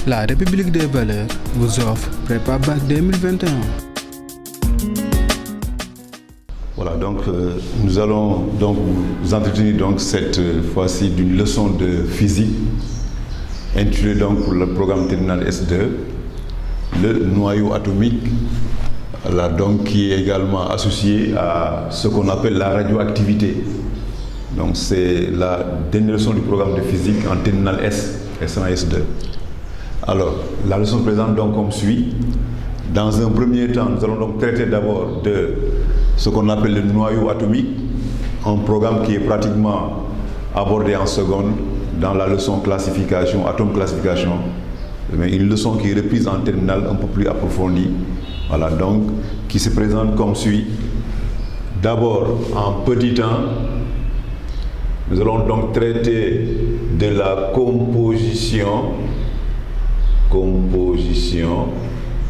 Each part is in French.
La République des valeurs vous offre Prépa Bac 2021. Voilà, donc nous allons donc vous entretenir donc cette fois-ci d'une leçon de physique intitulée donc pour le programme terminal S2, le noyau atomique, là, donc qui est également associé à ce qu'on appelle la radioactivité. Donc c'est la dernière leçon du programme de physique en terminal S, S1 et S2. Alors, la leçon se présente donc comme suit. Dans un premier temps, nous allons donc traiter d'abord de ce qu'on appelle le noyau atomique, un programme qui est pratiquement abordé en seconde dans la leçon classification, atome classification, mais une leçon qui est reprise en terminale un peu plus approfondie, voilà, donc qui se présente comme suit. D'abord, en petit temps, nous allons donc traiter de la composition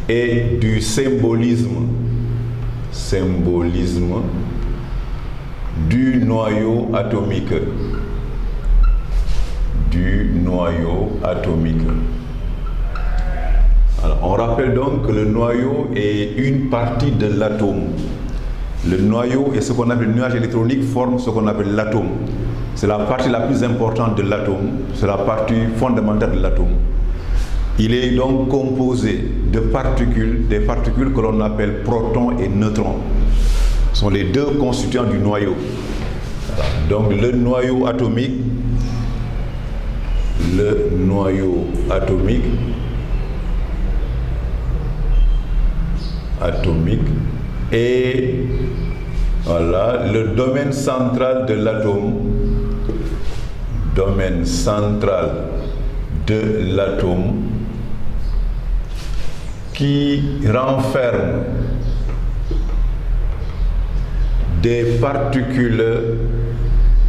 et du symbolisme du noyau atomique. Alors, on rappelle donc que le noyau est une partie de l'atome. Le noyau et ce qu'on appelle le nuage électronique forment ce qu'on appelle l'atome. C'est la partie la plus importante de l'atome, c'est la partie fondamentale de l'atome. Il est donc composé de particules, des particules que l'on appelle protons et neutrons. Ce sont les deux constituants du noyau. Voilà. Donc le noyau atomique est voilà, le domaine central de l'atome. Qui renferme des particules,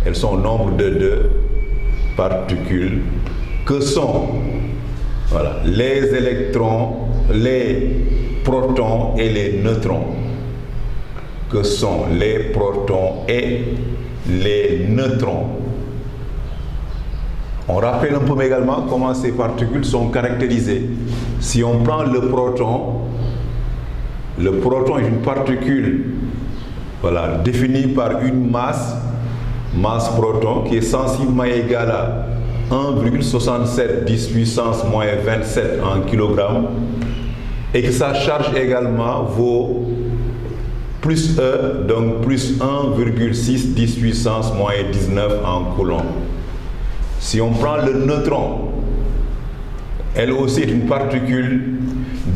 elles sont au nombre de 2 particules, que sont voilà, les électrons, les protons et les neutrons. Que sont les protons et les neutrons. On rappelle un peu également comment ces particules sont caractérisées. Si on prend le proton est une particule voilà, définie par une masse proton qui est sensiblement égale à 1,67 10 puissance moins 27 en kilogrammes et que sa charge également vaut plus E, donc plus 1,6 10 puissance moins 19 en coulomb. Si on prend le neutron, elle aussi est une particule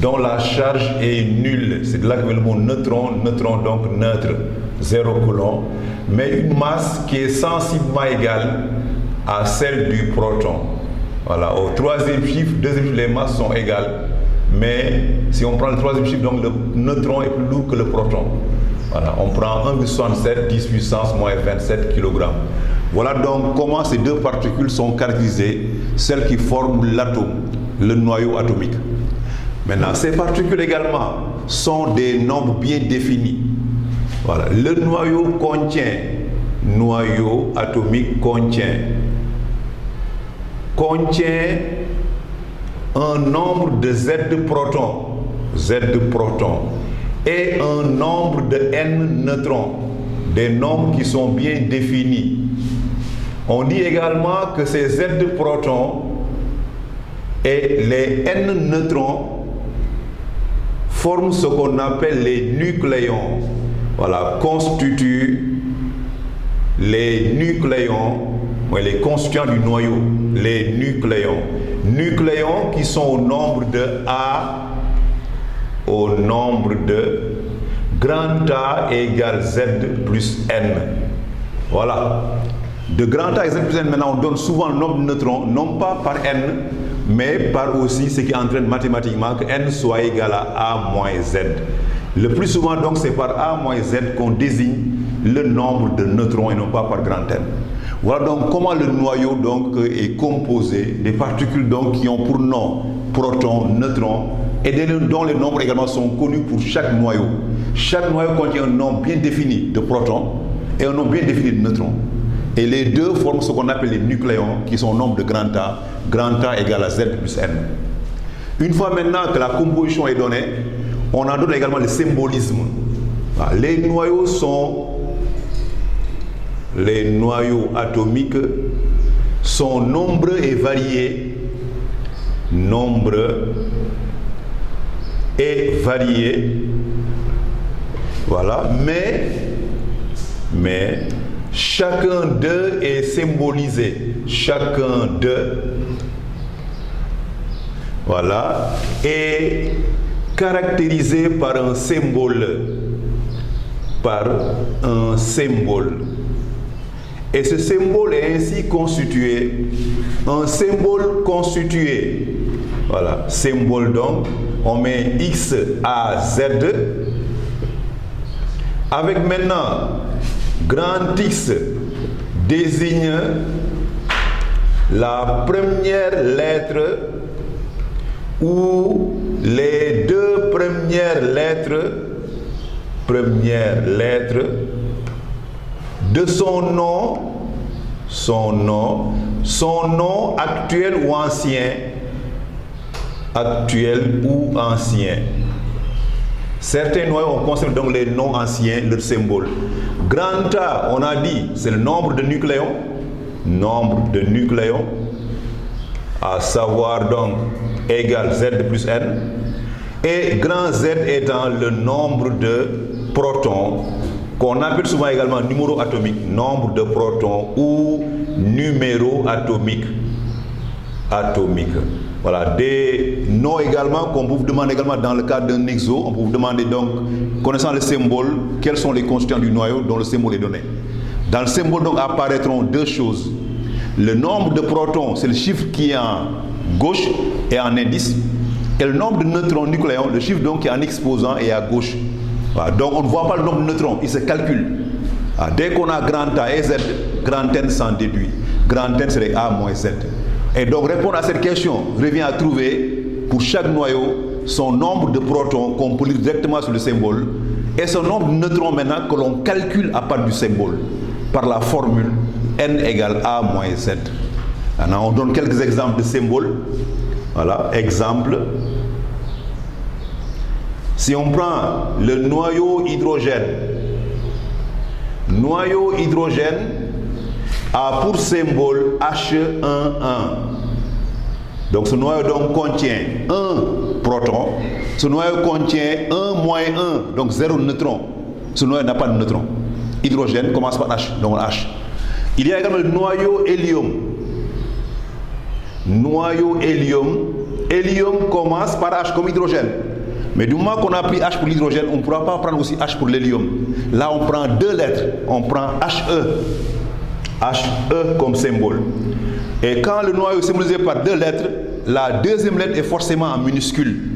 dont la charge est nulle. C'est de là que vient le mot neutron donc neutre, 0 coulomb, mais une masse qui est sensiblement égale à celle du proton. Voilà, au troisième chiffre, deuxième chiffre, les masses sont égales, mais si on prend le troisième chiffre, donc le neutron est plus lourd que le proton. Voilà, on prend 1,67 10 puissance moins 27 kg. Voilà donc comment ces deux particules sont caractérisées, celles qui forment l'atome, le noyau atomique. Maintenant, ces particules également sont des nombres bien définis. Voilà, le noyau atomique contient un nombre de Z protons et un nombre de N neutrons, des nombres qui sont bien définis. On dit également que ces Z protons et les N neutrons forment ce qu'on appelle les nucléons. Voilà, constituent les nucléons, les constituants du noyau, les nucléons. Nucléons qui sont au nombre de A, au nombre de grand A égale Z plus N. Voilà. De grand A et Z plus N, maintenant on donne souvent le nombre de neutrons, non pas par N, mais par aussi ce qui entraîne mathématiquement que N soit égal à A moins Z. Le plus souvent donc c'est par A moins Z qu'on désigne le nombre de neutrons et non pas par grand N. Voilà donc comment le noyau donc est composé des particules donc qui ont pour nom protons, neutrons et dont les nombres également sont connus pour chaque noyau. Chaque noyau contient un nombre bien défini de protons et un nombre bien défini de neutrons. Et les deux forment ce qu'on appelle les nucléons qui sont au nombre de grand A égale à Z plus N. Une fois maintenant que la composition est donnée, on en donne également le symbolisme. Les noyaux atomiques sont nombreux et variés. Nombreux et variés. Voilà. Mais chacun d'eux est symbolisé. Chacun d'eux, voilà, est caractérisé par un symbole. Par un symbole. Et ce symbole est ainsi constitué. Un symbole constitué. Voilà, symbole donc, on met X, A, Z. Avec maintenant, grand X désigne la première lettre ou les deux premières lettres de son nom actuel ou ancien. Certains noyaux, on conserve donc les noms anciens, leur symbole. Grand A, on a dit, c'est le nombre de nucléons. À savoir donc égal Z plus N. Et grand Z étant le nombre de protons, qu'on appelle souvent également numéro atomique, nombre de protons ou numéro atomique. Voilà, des noms également qu'on vous demande également dans le cadre d'un exo. On peut vous demander donc, connaissant le symbole, quels sont les constituants du noyau dont le symbole est donné. Dans le symbole donc apparaîtront deux choses. Le nombre de protons, c'est le chiffre qui est en gauche et en indice. Et le nombre de neutrons nucléons, le chiffre donc qui est en exposant et à gauche. Voilà, donc on ne voit pas le nombre de neutrons, il se calcule. Voilà, dès qu'on a grand A et Z, grand N s'en déduit. Grand N serait A moins Z. Et donc répondre à cette question revient à trouver pour chaque noyau son nombre de protons qu'on peut lire directement sur le symbole et son nombre de neutrons maintenant que l'on calcule à part du symbole par la formule N égale A moins Z. Alors, on donne quelques exemples de symboles. Voilà, exemple. Si on prend le noyau hydrogène a pour symbole H11. Donc ce noyau donc contient un proton. Ce noyau contient 1 moins 1, donc 0 neutron. Ce noyau n'a pas de neutron. Hydrogène commence par H, donc H. Il y a également le noyau hélium. Hélium commence par H comme hydrogène. Mais du moment qu'on a pris H pour l'hydrogène, on ne pourra pas prendre aussi H pour l'hélium. Là, on prend deux lettres. On prend HE comme symbole. Et quand le noyau est symbolisé par deux lettres, la deuxième lettre est forcément en minuscule.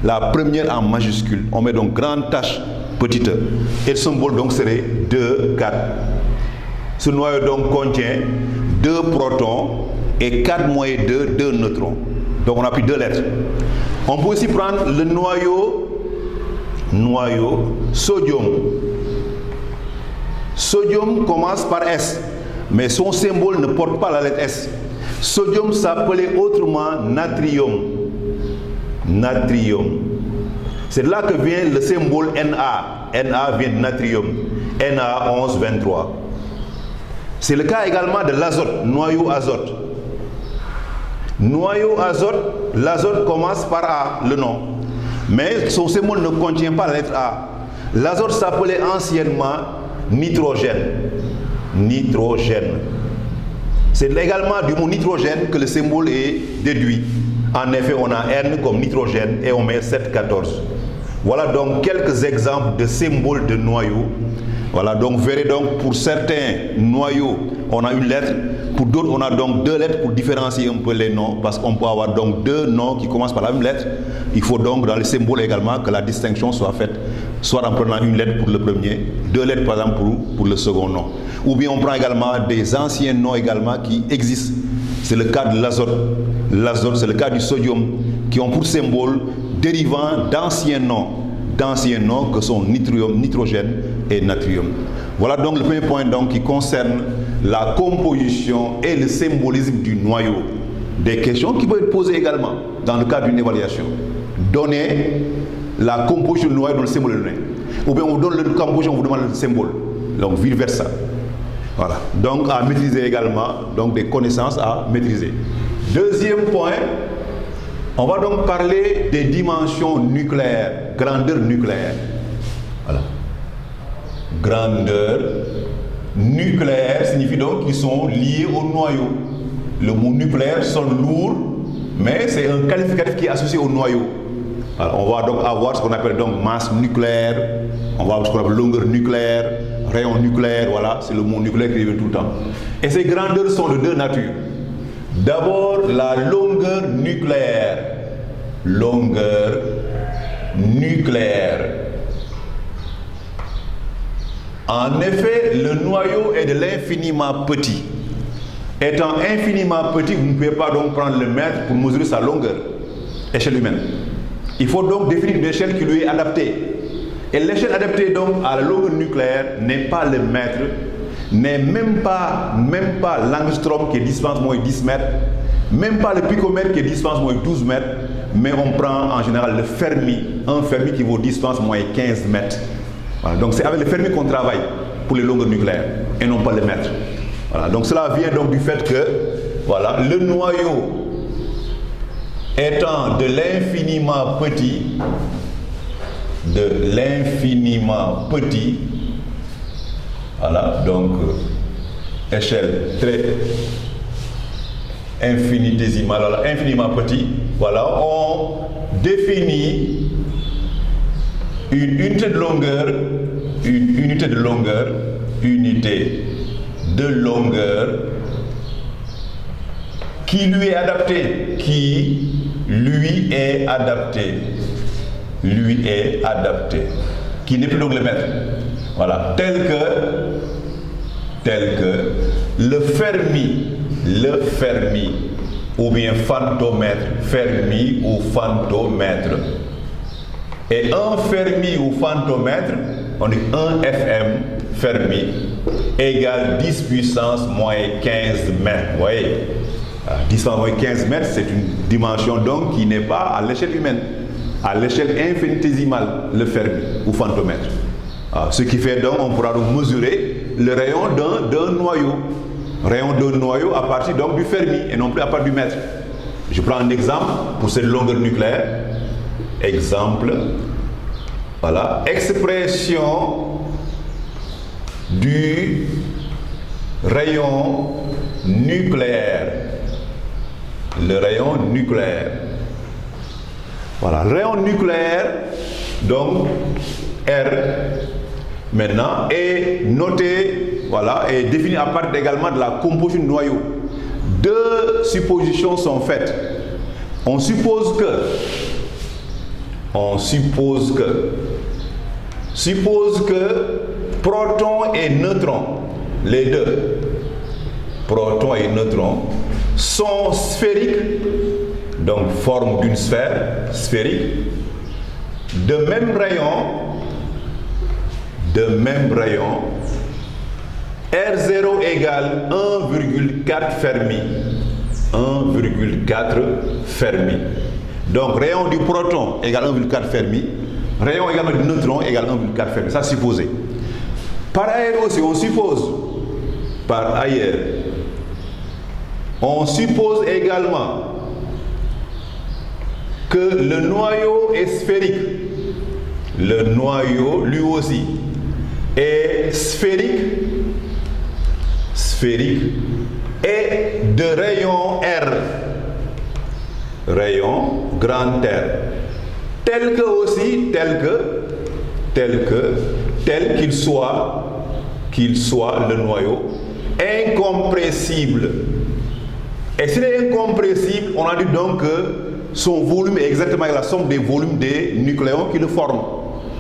La première en majuscule. On met donc grande H, petite e. Et le symbole donc serait 2, 4. Ce noyau donc contient 2 protons et 4 moins 2, 2 neutrons. Donc on a pris deux lettres. On peut aussi prendre le noyau sodium. Sodium commence par S, mais son symbole ne porte pas la lettre S. Sodium s'appelait autrement natrium. C'est de là que vient le symbole Na. Na vient de natrium. Na1123. C'est le cas également de l'azote, noyau azote. L'azote commence par A, le nom. Mais son symbole ne contient pas la lettre A. L'azote s'appelait anciennement nitrogène. C'est également du mot nitrogène que le symbole est déduit. En effet, on a N comme nitrogène et on met 714. Voilà donc quelques exemples de symboles de noyaux. Voilà, donc vous verrez donc pour certains noyaux, on a une lettre. Pour d'autres, on a donc deux lettres pour différencier un peu les noms, parce qu'on peut avoir donc deux noms qui commencent par la même lettre. Il faut donc dans les symboles également que la distinction soit faite, soit en prenant une lettre pour le premier, deux lettres par exemple pour le second nom. Ou bien on prend également des anciens noms également qui existent. C'est le cas de l'azote. L'azote, c'est le cas du sodium, qui ont pour symbole dérivant d'anciens noms que sont nitrogène et natrium. Voilà donc le premier point donc, qui concerne la composition et le symbolisme du noyau. des questions qui peuvent être posées également dans le cadre d'une évaluation. Donner la composition du noyau dans le symbole donné. Ou bien on vous donne le composition, on vous demande le symbole. Donc vice versa. Voilà. Donc à maîtriser également, donc des connaissances à maîtriser. Deuxième point, on va donc parler des dimensions nucléaires, grandeur nucléaire. Voilà. Grandeur nucléaire signifie donc qu'ils sont liés au noyau. Le mot nucléaire sonne lourd, mais c'est un qualificatif qui est associé au noyau. Alors, on va donc avoir ce qu'on appelle donc masse nucléaire, on va avoir ce qu'on appelle longueur nucléaire, rayon nucléaire, voilà, c'est le mot nucléaire qui revient tout le temps. Et ces grandeurs sont de deux natures. D'abord, la longueur nucléaire. Longueur nucléaire. En effet, le noyau est de l'infiniment petit. Étant infiniment petit, vous ne pouvez pas donc prendre le mètre pour mesurer sa longueur, échelle humaine. Il faut donc définir une échelle qui lui est adaptée. Et l'échelle adaptée donc à la longueur nucléaire n'est pas le mètre, n'est même pas l'angstrom qui est distance moins 10 mètres, même pas le picomètre qui est distance moins 12 mètres, mais on prend en général le Fermi, un Fermi qui vaut distance moins 15 mètres. Voilà, donc c'est avec le Fermi qu'on travaille pour les longueurs nucléaires et non pas le mètre. Voilà, donc cela vient donc du fait que voilà, le noyau étant de l'infiniment petit, voilà, donc échelle très infinitésimale, alors infiniment petit, voilà, on définit une unité de longueur, qui lui est adaptée, qui n'est plus donc le mètre. Voilà, tel que le Fermi, ou bien fantomètre, Fermi ou fantomètre. Et un Fermi ou fantomètre, on dit 1 FM Fermi égale 10 puissance moins 15 mètres. Vous voyez, 10 puissance moins 15 mètres, c'est une dimension donc qui n'est pas à l'échelle humaine, à l'échelle infinitésimale, le Fermi ou fantomètre. Ce qui fait donc, on pourra donc mesurer le rayon d'un noyau. Rayon d'un noyau à partir donc du Fermi et non plus à partir du mètre. Je prends un exemple pour cette longueur nucléaire. Exemple, voilà, expression du rayon nucléaire. Le rayon nucléaire. Voilà, le rayon nucléaire, donc R, maintenant, est noté, voilà, est défini à partir également de la composition du noyau. Deux suppositions sont faites. On suppose que protons et neutrons, les deux, protons et neutrons, sont sphériques, donc forme d'une sphère sphérique, de même rayon, R0 égale 1,4 Fermi. 1,4 Fermi. Donc rayon du proton égale 1,4 Fermi, rayon également du neutron égale 1,4 Fermi, ça supposé. Par ailleurs aussi, on suppose également que le noyau est sphérique. Le noyau, lui aussi, est sphérique et de rayon R. Rayon grand R, tel qu'il soit le noyau incompressible. Et s'il est incompressible, on a dit donc que son volume est exactement la somme des volumes des nucléons qui le forment.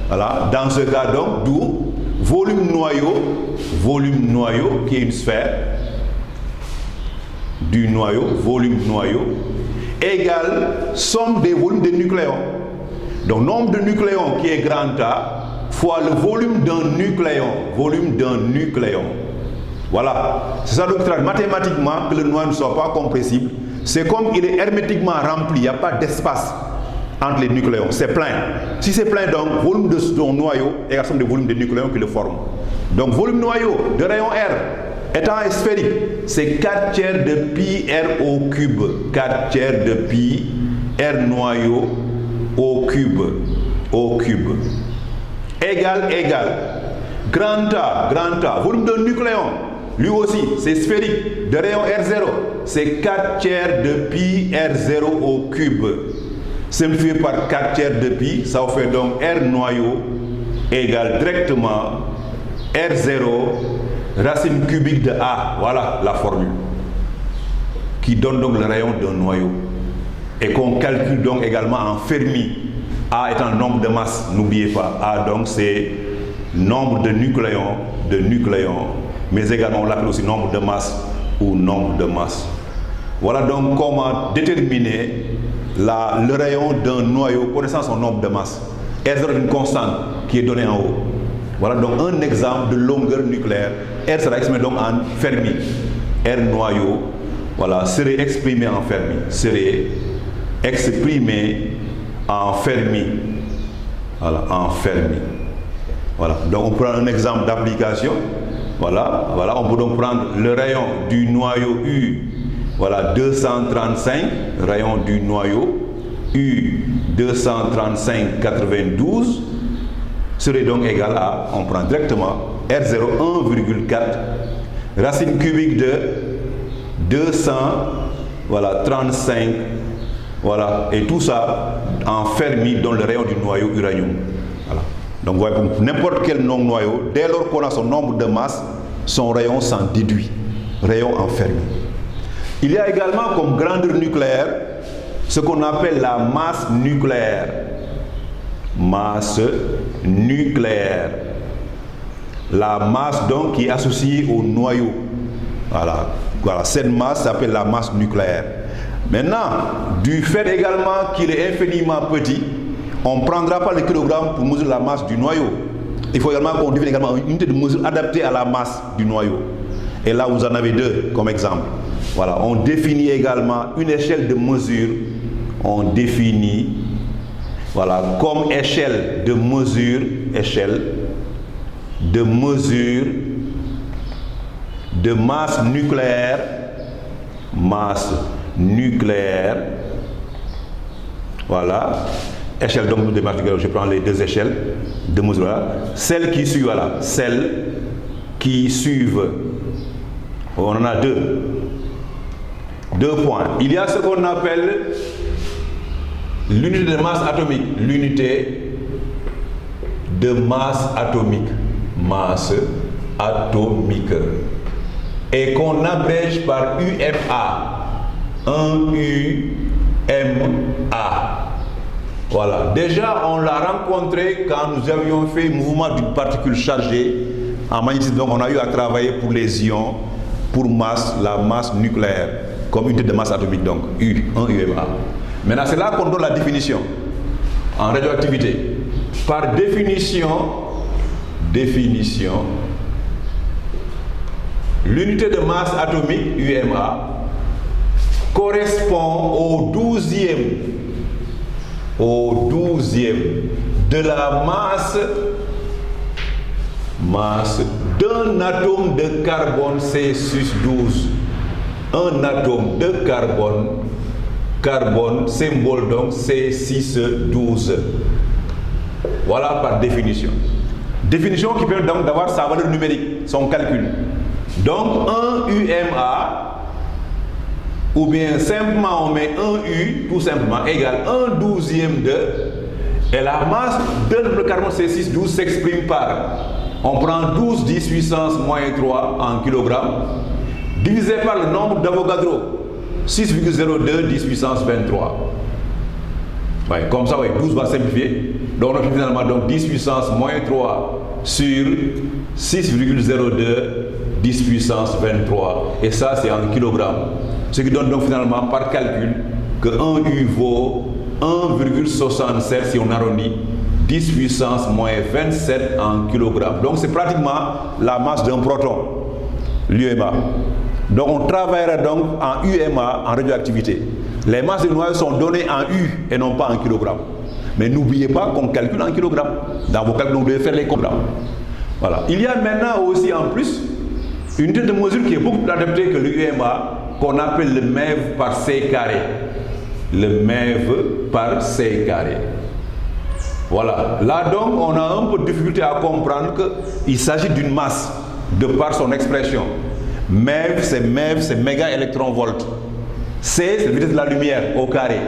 Voilà, dans ce cas donc, d'où volume noyau qui est une sphère du noyau, volume noyau égale somme des volumes des nucléons. Donc nombre de nucléons qui est grand A fois le volume d'un nucléon. Voilà. C'est ça donc mathématiquement que le noyau ne soit pas compressible. c'est comme il est hermétiquement rempli, il n'y a pas d'espace entre les nucléons, c'est plein. Si c'est plein, donc, volume de son noyau est la somme des volumes des nucléons qui le forment. Donc, volume noyau de rayon R étant sphérique, c'est 4 tiers de pi R au cube. 4 tiers de pi R noyau au cube. Égal. Grand A, volume d'un nucléon, lui aussi, c'est sphérique, de rayon R0, c'est 4 tiers de pi R0 au cube. Simplifié par 4 tiers de pi, ça vous fait donc R noyau égale directement R0 racine cubique de A. Voilà la formule qui donne donc le rayon d'un noyau et qu'on calcule donc également en Fermi. A étant le nombre de masse, n'oubliez pas. A donc c'est nombre de nucléons, mais également on l'appelle aussi nombre de masse ou nombre de masse. Voilà donc comment déterminer le rayon d'un noyau connaissant son nombre de masse. R0 est une constante qui est donnée en haut. Voilà donc un exemple de longueur nucléaire. R sera exprimé donc en Fermi. R noyau, voilà, serait exprimé en Fermi. Voilà, en Fermi. Voilà, donc on prend un exemple d'application. Voilà, on peut donc prendre le rayon du noyau U, voilà, 235, rayon du noyau U 235,92 serait donc égal à, on prend directement R0 1,4 racine cubique de 235, voilà, et tout ça en Fermi dans le rayon du noyau uranium. Voilà. Donc, voyez, pour n'importe quel noyau, dès lors qu'on a son nombre de masse, son rayon s'en déduit. Rayon en Fermi. Il y a également comme grandeur nucléaire ce qu'on appelle la masse nucléaire. Masse nucléaire. La masse donc qui est associée au noyau. Voilà, cette masse s'appelle la masse nucléaire. Maintenant, du fait également qu'il est infiniment petit, on ne prendra pas le kilogramme pour mesurer la masse du noyau. Il faut également qu'on définisse également une unité de mesure adaptée à la masse du noyau. Et là, vous en avez deux comme exemple. Voilà, on définit également une échelle de mesure. On définit, voilà, comme échelle de mesure de masse nucléaire. Voilà. Échelle donc de masse nucléaire, je prends les deux échelles de mesure. Voilà. Celles qui suivent, voilà. Celles qui suivent. On en a deux. 2 points. Il y a ce qu'on appelle l'unité de masse atomique. L'unité de masse atomique. Masse atomique. Et qu'on abrège par UMA. 1 UMA. Voilà. Déjà, on l'a rencontré quand nous avions fait le mouvement d'une particule chargée en magnétisme. Donc, on a eu à travailler pour les ions, pour masse, la masse nucléaire, comme unité de masse atomique, donc U, 1 UMA. Maintenant, c'est là qu'on donne la définition en radioactivité. Par définition, l'unité de masse atomique, UMA, correspond au 12e de la masse d'un atome de carbone C612. Un atome de carbone, symbole donc C612. Voilà par définition. Définition qui permet donc d'avoir sa valeur numérique, son calcul. Donc 1 UMA, ou bien simplement on met 1 U, tout simplement, égale 1/12e de, et la masse de carbone C612 s'exprime par, on prend 12 10 puissance moins 3 en kilogrammes, divisé par le nombre d'Avogadro, 6,02 10 puissance 23. Ouais, comme ça, ouais, 12 va simplifier. Donc on a finalement donc 10 puissance moins 3 sur 6,02 10 puissance 23. Et ça, c'est en kilogrammes. Ce qui donne donc finalement par calcul que 1 U vaut 1,67 si on arrondit, 10 puissance moins 27 en kilogrammes. Donc c'est pratiquement la masse d'un proton, l'UMA. Donc on travaillera donc en UMA, en radioactivité. Les masses de noyaux sont données en U et non pas en kilogrammes. Mais n'oubliez pas qu'on calcule en kilogrammes. Dans vos calculs, vous devez faire les kilogrammes. Voilà. Il y a maintenant aussi en plus une unité de mesure qui est beaucoup plus adaptée que le UMA, qu'on appelle le MeV par C carré. Le MeV par C carré. Voilà. Là donc, on a un peu de difficulté à comprendre qu'il s'agit d'une masse de par son expression. MeV, c'est méga électron-volt. C, c'est la vitesse de la lumière au carré.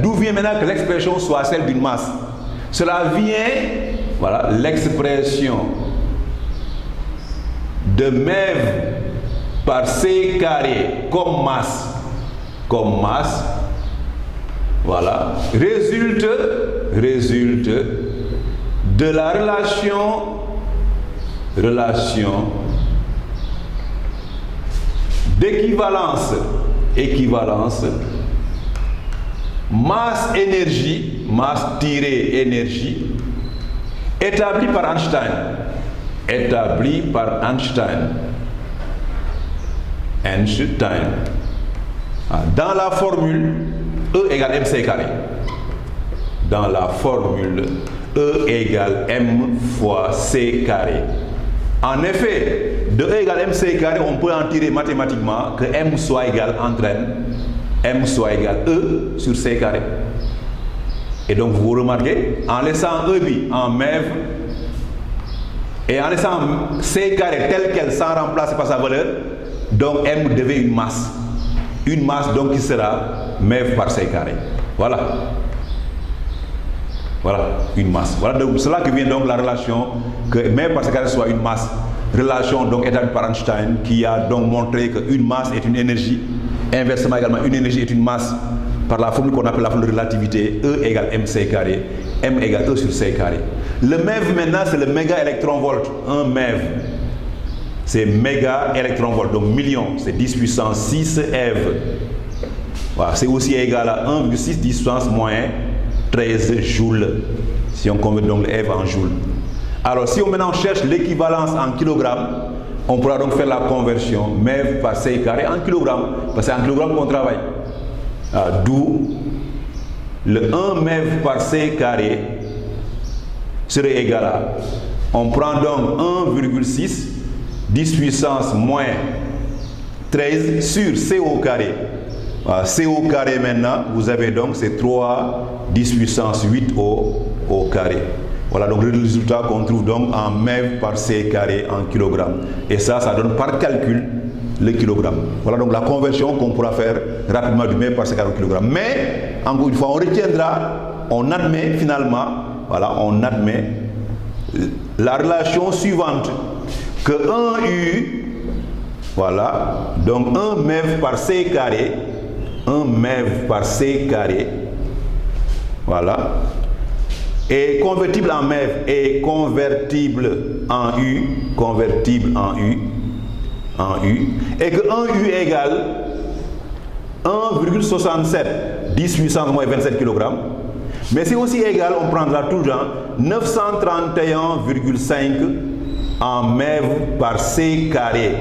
D'où vient maintenant que l'expression soit celle d'une masse? Cela vient, voilà, l'expression de MeV par C carré comme masse, voilà, résulte de la relation d'équivalence masse-énergie, masse-énergie, établie par Einstein. Dans la formule E égale mc carré. Dans la formule E égale m fois c carré. En effet, de E égale mc carré, on peut en tirer mathématiquement que m soit égal m soit égal E sur c carré. Et donc vous remarquez, en laissant E en MEV et en laissant c carré tel quel sans remplacer par sa valeur, donc m devient une masse. Une masse donc qui sera MEV par c carré. Voilà. Voilà, une masse. Voilà de cela que vient donc la relation que MEV par c carré soit une masse. Relation donc établie par Einstein qui a donc montré qu'une masse est une énergie. Inversement également, une énergie est une masse par la formule qu'on appelle la formule de relativité. E égale mc carré, m égale E sur c carré. Le MEV maintenant c'est le méga électron-volt. Un MEV c'est méga électron-volt, donc million, c'est 10 puissance 6 eV. Voilà, c'est aussi égal à 1,6 10 puissance moins 13 joules, si on convertit donc le eV en joules. Alors si on maintenant cherche l'équivalence en kilogrammes, on pourra donc faire la conversion MEV par C carré en kilogrammes, parce que c'est en kilogrammes qu'on travaille. D'où le 1 MEV par C carré serait égal à, on prend donc 1,6 10 puissance moins 13 sur C au carré. C au carré maintenant, vous avez donc c'est 3 10 puissance 8 au carré. Voilà donc le résultat qu'on trouve donc en MEV par C carré en kilogrammes. Et ça donne par calcul le kilogramme. Voilà donc la conversion qu'on pourra faire rapidement du MEV par C carré au kilogramme. Mais, encore une fois, on retiendra, on admet finalement, voilà, on admet la relation suivante, que 1U, voilà, donc 1 MEV par C carré, 1 MEV par C carré, voilà, est convertible en MEV et convertible en U, et que 1U égale 1,67 10 puissance moins 27 kg. Mais c'est aussi égal, on prendra tout le temps 931,5 en MEV par C carré.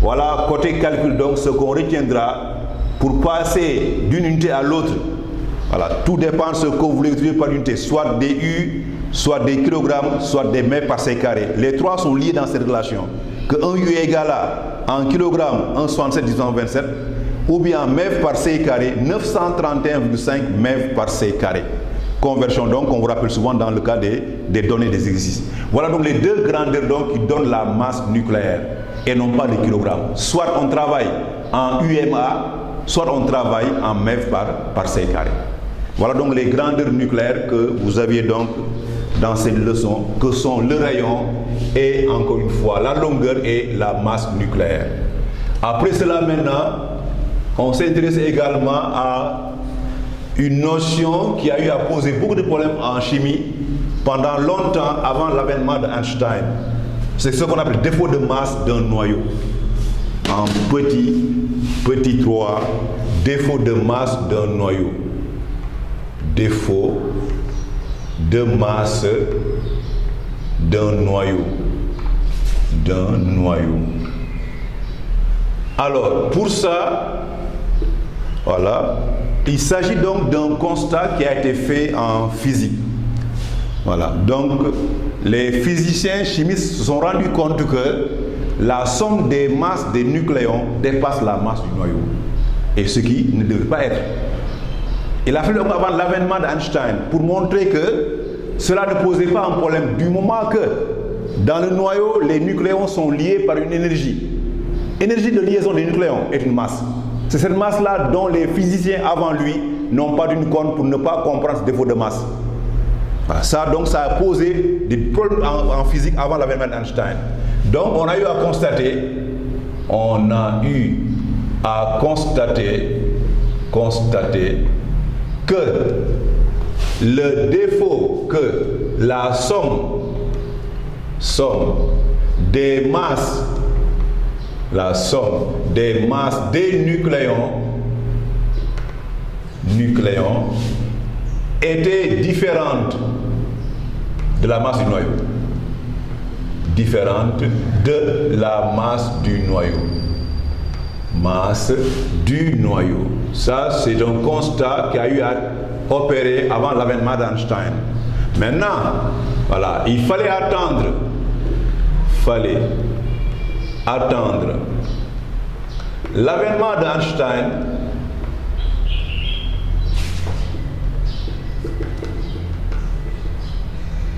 Voilà, côté calcul donc ce qu'on retiendra pour passer d'une unité à l'autre. Voilà, tout dépend de ce que vous voulez utiliser par unité, soit des U, soit des kilogrammes, soit des mètres par C carré. Les trois sont liés dans cette relation. Que 1 U égale à, en kilogrammes, 1,67 10 27, ou bien MEV par C carré, 931,5 MEV par C carré. Conversion donc, on vous rappelle souvent dans le cas des données des exercices. Voilà donc les deux grandeurs donc qui donnent la masse nucléaire et non pas les kilogrammes. Soit on travaille en UMA, soit on travaille en MEV par C carré. Voilà donc les grandeurs nucléaires que vous aviez donc dans cette leçon, que sont le rayon et encore une fois la longueur et la masse nucléaire. Après cela maintenant, on s'intéresse également à une notion qui a eu à poser beaucoup de problèmes en chimie pendant longtemps avant l'avènement d'Einstein. C'est ce qu'on appelle défaut de masse d'un noyau. En petit 3, défaut de masse d'un noyau. Défaut de masse d'un noyau. Alors, pour ça, voilà, il s'agit donc d'un constat qui a été fait en physique. Voilà, donc les physiciens chimistes se sont rendus compte que la somme des masses des nucléons dépasse la masse du noyau, et ce qui ne devait pas être. Il a fallu avant l'avènement d'Einstein pour montrer que cela ne posait pas un problème du moment que dans le noyau, les nucléons sont liés par une énergie. Énergie de liaison des nucléons est une masse. C'est cette masse-là dont les physiciens avant lui n'ont pas tenu compte pour ne pas comprendre ce défaut de masse. Voilà, ça a posé des problèmes en physique avant l'avènement d'Einstein. Donc on a eu à constater que le défaut que la somme des masses des nucléons était différente de la masse du noyau. Différente de la masse du noyau. Masse du noyau. Ça, c'est un constat qui a eu à opérer avant l'avènement d'Einstein. Maintenant, voilà, il fallait attendre l'avènement d'Einstein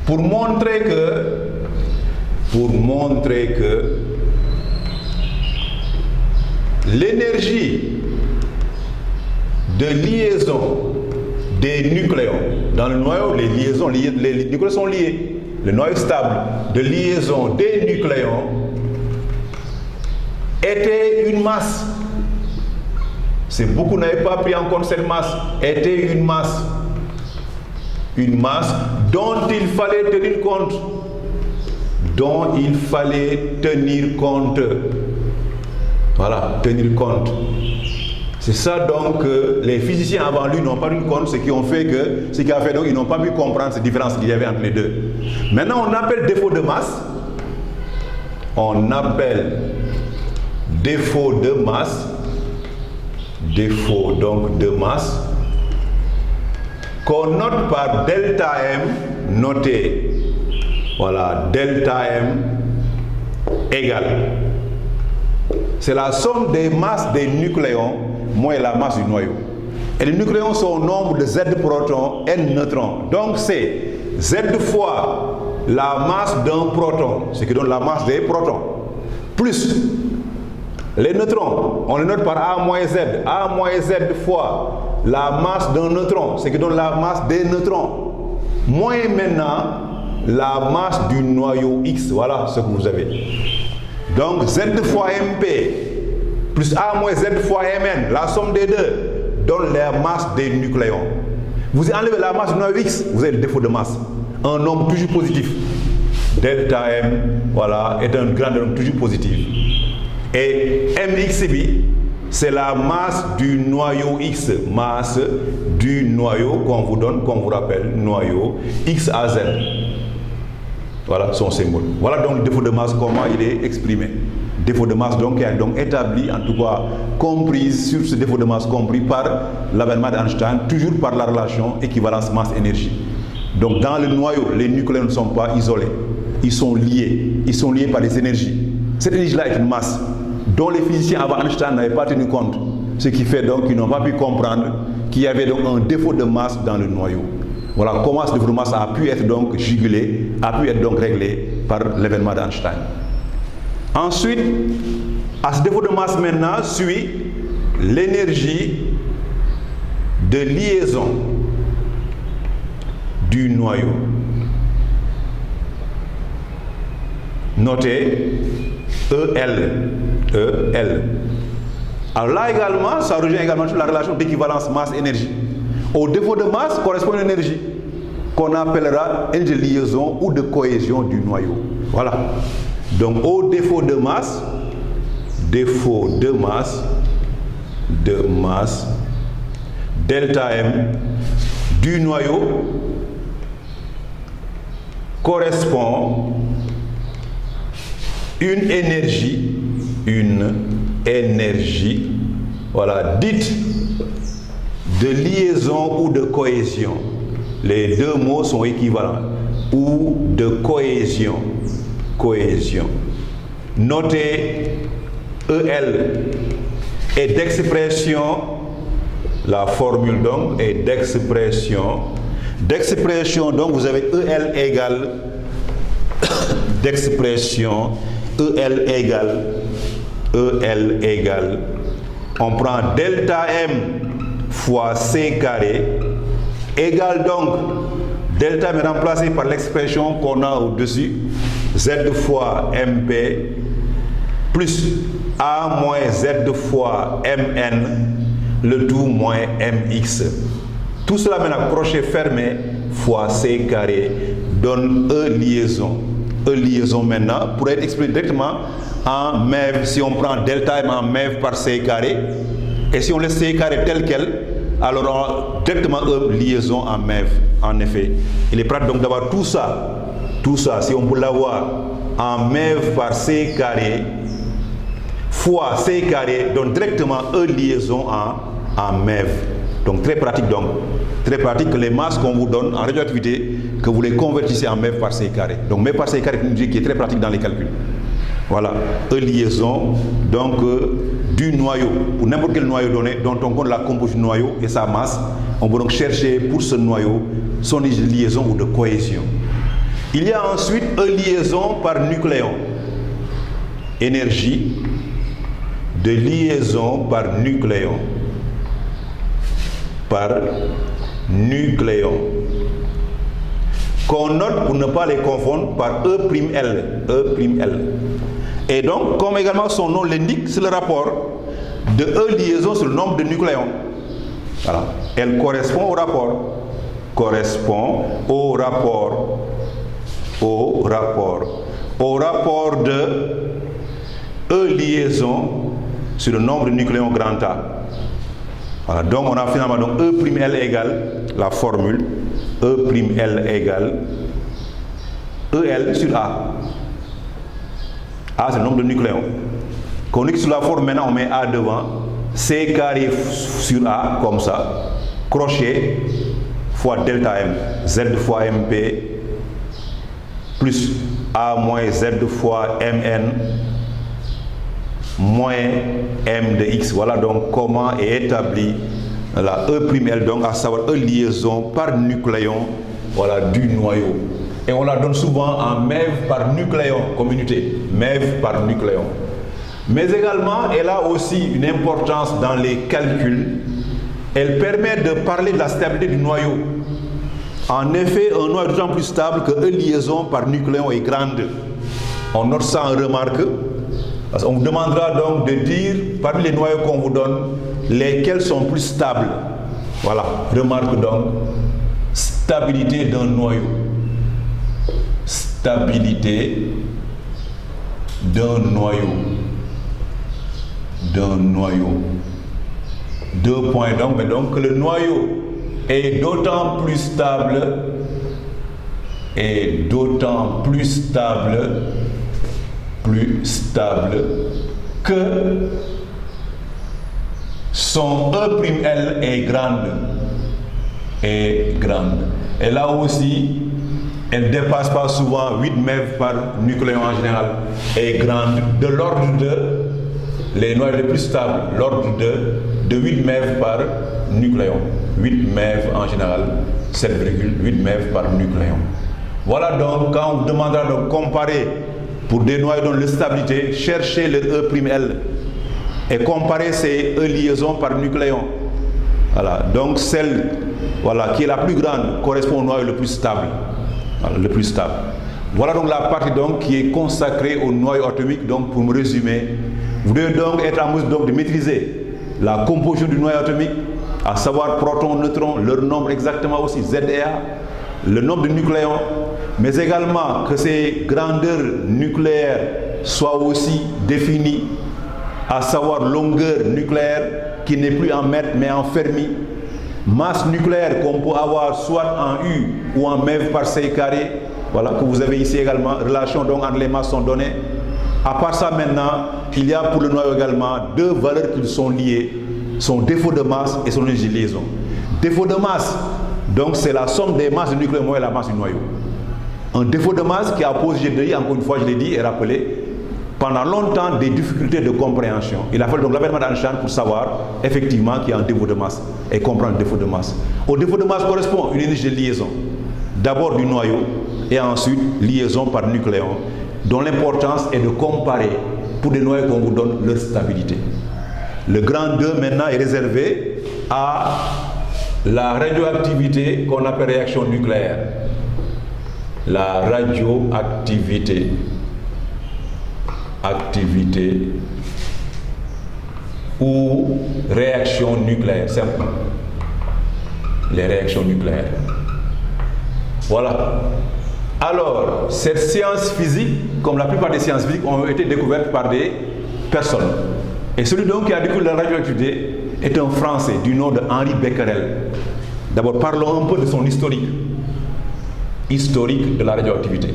pour montrer que l'énergie de liaison des nucléons dans le noyau, les nucléons sont liés, le noyau stable de liaison des nucléons était une masse. Beaucoup n'avaient pas pris en compte cette masse, était une masse dont il fallait tenir compte. Voilà, tenir compte. C'est ça donc que les physiciens avant lui n'ont pas tenu compte, ce qui a fait donc ils n'ont pas pu comprendre cette différence qu'il y avait entre les deux. Maintenant on appelle défaut de masse. Défaut donc de masse qu'on note par delta M, noté, voilà, delta M égale, c'est la somme des masses des nucléons moins la masse du noyau. Et les nucléons sont au nombre de Z protons, N neutrons. Donc c'est Z fois la masse d'un proton, ce qui donne la masse des protons, plus les neutrons, on les note par A moins Z fois la masse d'un neutron, ce qui donne la masse des neutrons, moins maintenant la masse du noyau X. Voilà ce que vous avez. Donc Z fois MP plus A moins Z fois Mn, la somme des deux, donne la masse des nucléons. Vous enlevez la masse du noyau X, vous avez le défaut de masse. Un nombre toujours positif. Delta M, voilà, est un grand nombre toujours positif. Et MXB, c'est la masse du noyau X, masse du noyau qu'on vous donne, qu'on vous rappelle, noyau X à Z. Voilà son symbole. Voilà donc le défaut de masse, comment il est exprimé. Défaut de masse donc qui est donc établi, en tout cas comprise sur ce défaut de masse compris par l'avènement d'Einstein, toujours par la relation équivalence masse-énergie. Donc dans le noyau, les nucléons ne sont pas isolés, ils sont liés par des énergies. Cette énergie-là est une masse dont les physiciens avant Einstein n'avaient pas tenu compte, ce qui fait donc qu'ils n'ont pas pu comprendre qu'il y avait donc un défaut de masse dans le noyau. Voilà comment ce défaut de masse a pu être donc jugulé, a pu être donc réglé par l'événement d'Einstein. Ensuite, à ce défaut de masse maintenant suit l'énergie de liaison du noyau. Notez EL. Alors là également, ça rejoint également sur la relation d'équivalence masse-énergie. Au défaut de masse correspond une énergie qu'on appellera énergie de liaison ou de cohésion du noyau. Voilà. Donc au défaut de masse, delta M du noyau correspond une énergie énergie, voilà, dite de liaison ou de cohésion. Les deux mots sont équivalents. Ou de cohésion. Cohésion. Notez EL et d'expression, la formule donc est d'expression. D'expression, donc vous avez EL égale d'expression, EL égale, on prend delta M fois C carré, égale donc, delta M est remplacé par l'expression qu'on a au-dessus, Z fois MP, plus A moins Z fois Mn, le tout moins Mx. Tout cela maintenant crochet fermé fois C carré donne E liaison. E liaison maintenant pourrait être exprimé directement en MEV si on prend delta M en MEV par C carré. Et si on laisse C carré tel quel, alors on a directement E liaison en MEV. En effet, il est pratique donc d'avoir tout ça, si on peut l'avoir en MEV par C carré fois C carré donne directement E liaison en MEV. Donc très pratique que les masses qu'on vous donne en radioactivité, que vous les convertissez en MEV par C carré. Donc MEV par C carré qui est très pratique dans les calculs. Voilà, E liaison donc du noyau, ou n'importe quel noyau donné dont on connaît la composition du noyau et sa masse, on peut donc chercher pour ce noyau son liaison ou de cohésion. Il y a ensuite E liaison par nucléon. Énergie de liaison par nucléon. Qu'on note pour ne pas les confondre par E'L. Et donc, comme également son nom l'indique, c'est le rapport de E liaison sur le nombre de nucléons. Voilà. Elle correspond au rapport de E liaison sur le nombre de nucléons grand A. Voilà, donc on a finalement donc E'L égale la formule E'L égale EL sur A. A c'est le nombre de nucléons. Quand on écrit sur la forme maintenant on met A devant, C carré sur A comme ça, crochet fois delta M, Z fois MP plus A moins Z fois Mn moins M de X. Voilà donc comment est établi la E'L, donc à savoir E liaison par nucléon, voilà, du noyau. Et on la donne souvent en MEV par nucléon comme unité, MEV par nucléon. Mais également, elle a aussi une importance dans les calculs. Elle permet de parler de la stabilité du noyau. En effet, un noyau est d'autant plus stable que E liaison par nucléon est grande. On note ça en remarque. Parce qu'on vous demandera donc de dire, parmi les noyaux qu'on vous donne, lesquels sont plus stables. Voilà, remarque donc, stabilité d'un noyau. Stabilité d'un noyau. Deux points donc, mais donc que le noyau est d'autant plus stable, que son E'L est grande. Et là aussi, elle ne dépasse pas souvent 8 MeV par nucléon en général, est grande, de l'ordre de, les noyaux les plus stables, l'ordre de 8 MeV par nucléon. 8 MeV en général, 7,8 MeV par nucléon. Voilà donc, quand on vous demandera de comparer pour des noyaux dont la stabilité, cherchez le E'L et comparer ces E liaisons par nucléon. Voilà, donc celle, voilà, qui est la plus grande correspond au noyau le plus stable. Voilà, le plus stable. Voilà donc la partie donc qui est consacrée au noyau atomique. Donc pour me résumer, vous devez donc être en mesure donc de maîtriser la composition du noyau atomique, à savoir protons, neutrons, leur nombre exactement aussi, Z et A, le nombre de nucléons, mais également que ces grandeurs nucléaires soient aussi définies, à savoir longueur nucléaire qui n'est plus en mètres mais en Fermi, masse nucléaire qu'on peut avoir soit en U ou en MeV par C carré, voilà, que vous avez ici également, relation donc entre les masses sont données, À part ça maintenant, il y a pour le noyau également deux valeurs qui sont liées, son défaut de masse et son énergie de liaison. Défaut de masse, donc c'est la somme des masses du nucléo et la masse du noyau. Un défaut de masse qui a posé, encore une fois je l'ai dit et rappelé, pendant longtemps des difficultés de compréhension. Il a fallu donc l'avènement d'Einstein pour savoir effectivement qu'il y a un défaut de masse et comprendre le défaut de masse. Au défaut de masse correspond une énergie de liaison, d'abord du noyau et ensuite liaison par nucléon, dont l'importance est de comparer pour des noyaux qu'on vous donne leur stabilité. Le grand 2 maintenant est réservé à la radioactivité qu'on appelle réaction nucléaire. La radioactivité. Activité ou réaction nucléaire, simple. Les réactions nucléaires. Voilà. Alors, cette science physique, comme la plupart des sciences physiques, ont été découvertes par des personnes. Et celui donc qui a découvert la radioactivité est un Français du nom de Henri Becquerel. D'abord, parlons un peu de son historique. Historique de la radioactivité.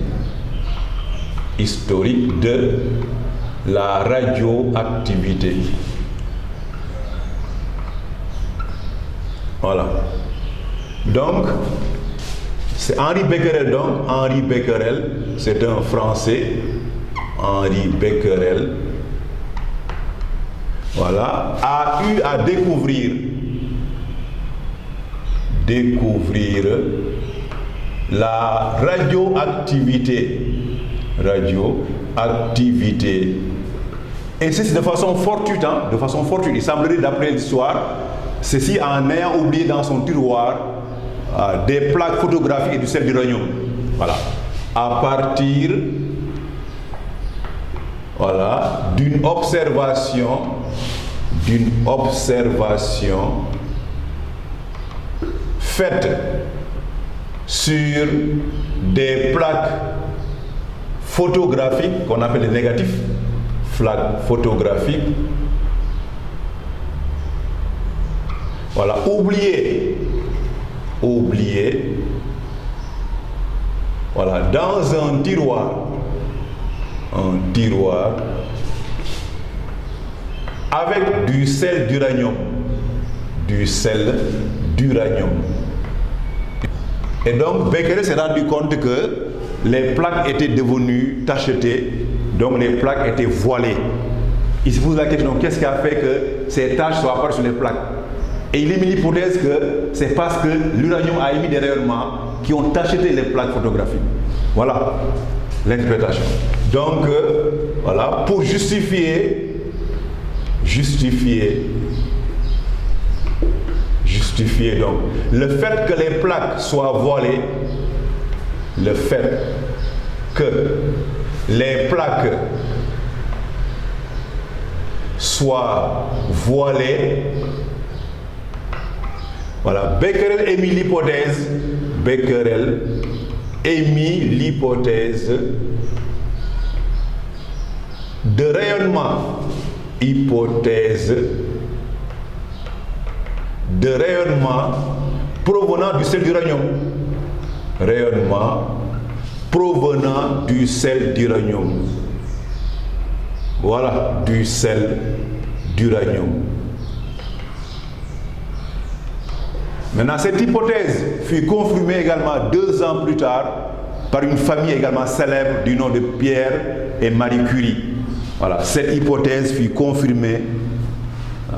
Historique de la radioactivité. Voilà. Donc, c'est Henri Becquerel donc. Henri Becquerel, c'est un Français. Henri Becquerel, voilà, a eu à découvrir la radioactivité. Radioactivité. Et c'est de façon fortuite, de façon fortuite. Il semblerait, d'après l'histoire, ceci en ayant oublié dans son tiroir des plaques photographiques et du sel d'uranium. Voilà. À partir, voilà, d'une observation faite sur des plaques photographiques qu'on appelle les négatifs, plaques photographiques. Voilà, oublié, voilà, dans un tiroir avec du sel d'uranium, Et donc Becquerel s'est rendu compte que les plaques étaient devenues tachetées, donc les plaques étaient voilées. Il se pose la question, qu'est-ce qui a fait que ces taches soient apparues sur les plaques? Et il émet l'hypothèse que c'est parce que l'uranium a émis des rayonnements qui ont tacheté les plaques photographiques. Voilà l'interprétation. Donc, voilà, pour justifier donc le fait que les plaques soient voilées, voilà, Becquerel émit l'hypothèse de rayonnement, provenant du sel d'uranium. Voilà, du sel d'uranium. Maintenant, cette hypothèse fut confirmée également 2 ans plus tard par une famille également célèbre du nom de Pierre et Marie Curie. Voilà, cette hypothèse fut confirmée.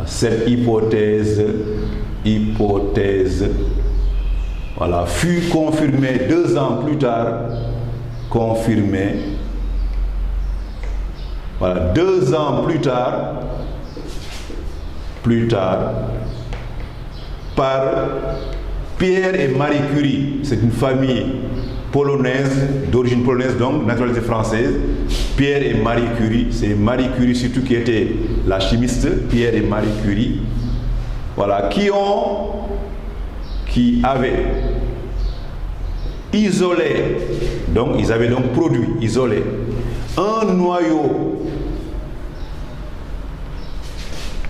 Cette hypothèse, voilà, fut confirmée 2 ans plus tard. Voilà, 2 ans plus tard, par Pierre et Marie Curie. C'est une famille polonaise, d'origine polonaise donc, naturalisée française. Pierre et Marie Curie, c'est Marie Curie surtout qui était la chimiste, Pierre et Marie Curie, voilà, qui avaient isolé, donc ils avaient donc isolé un noyau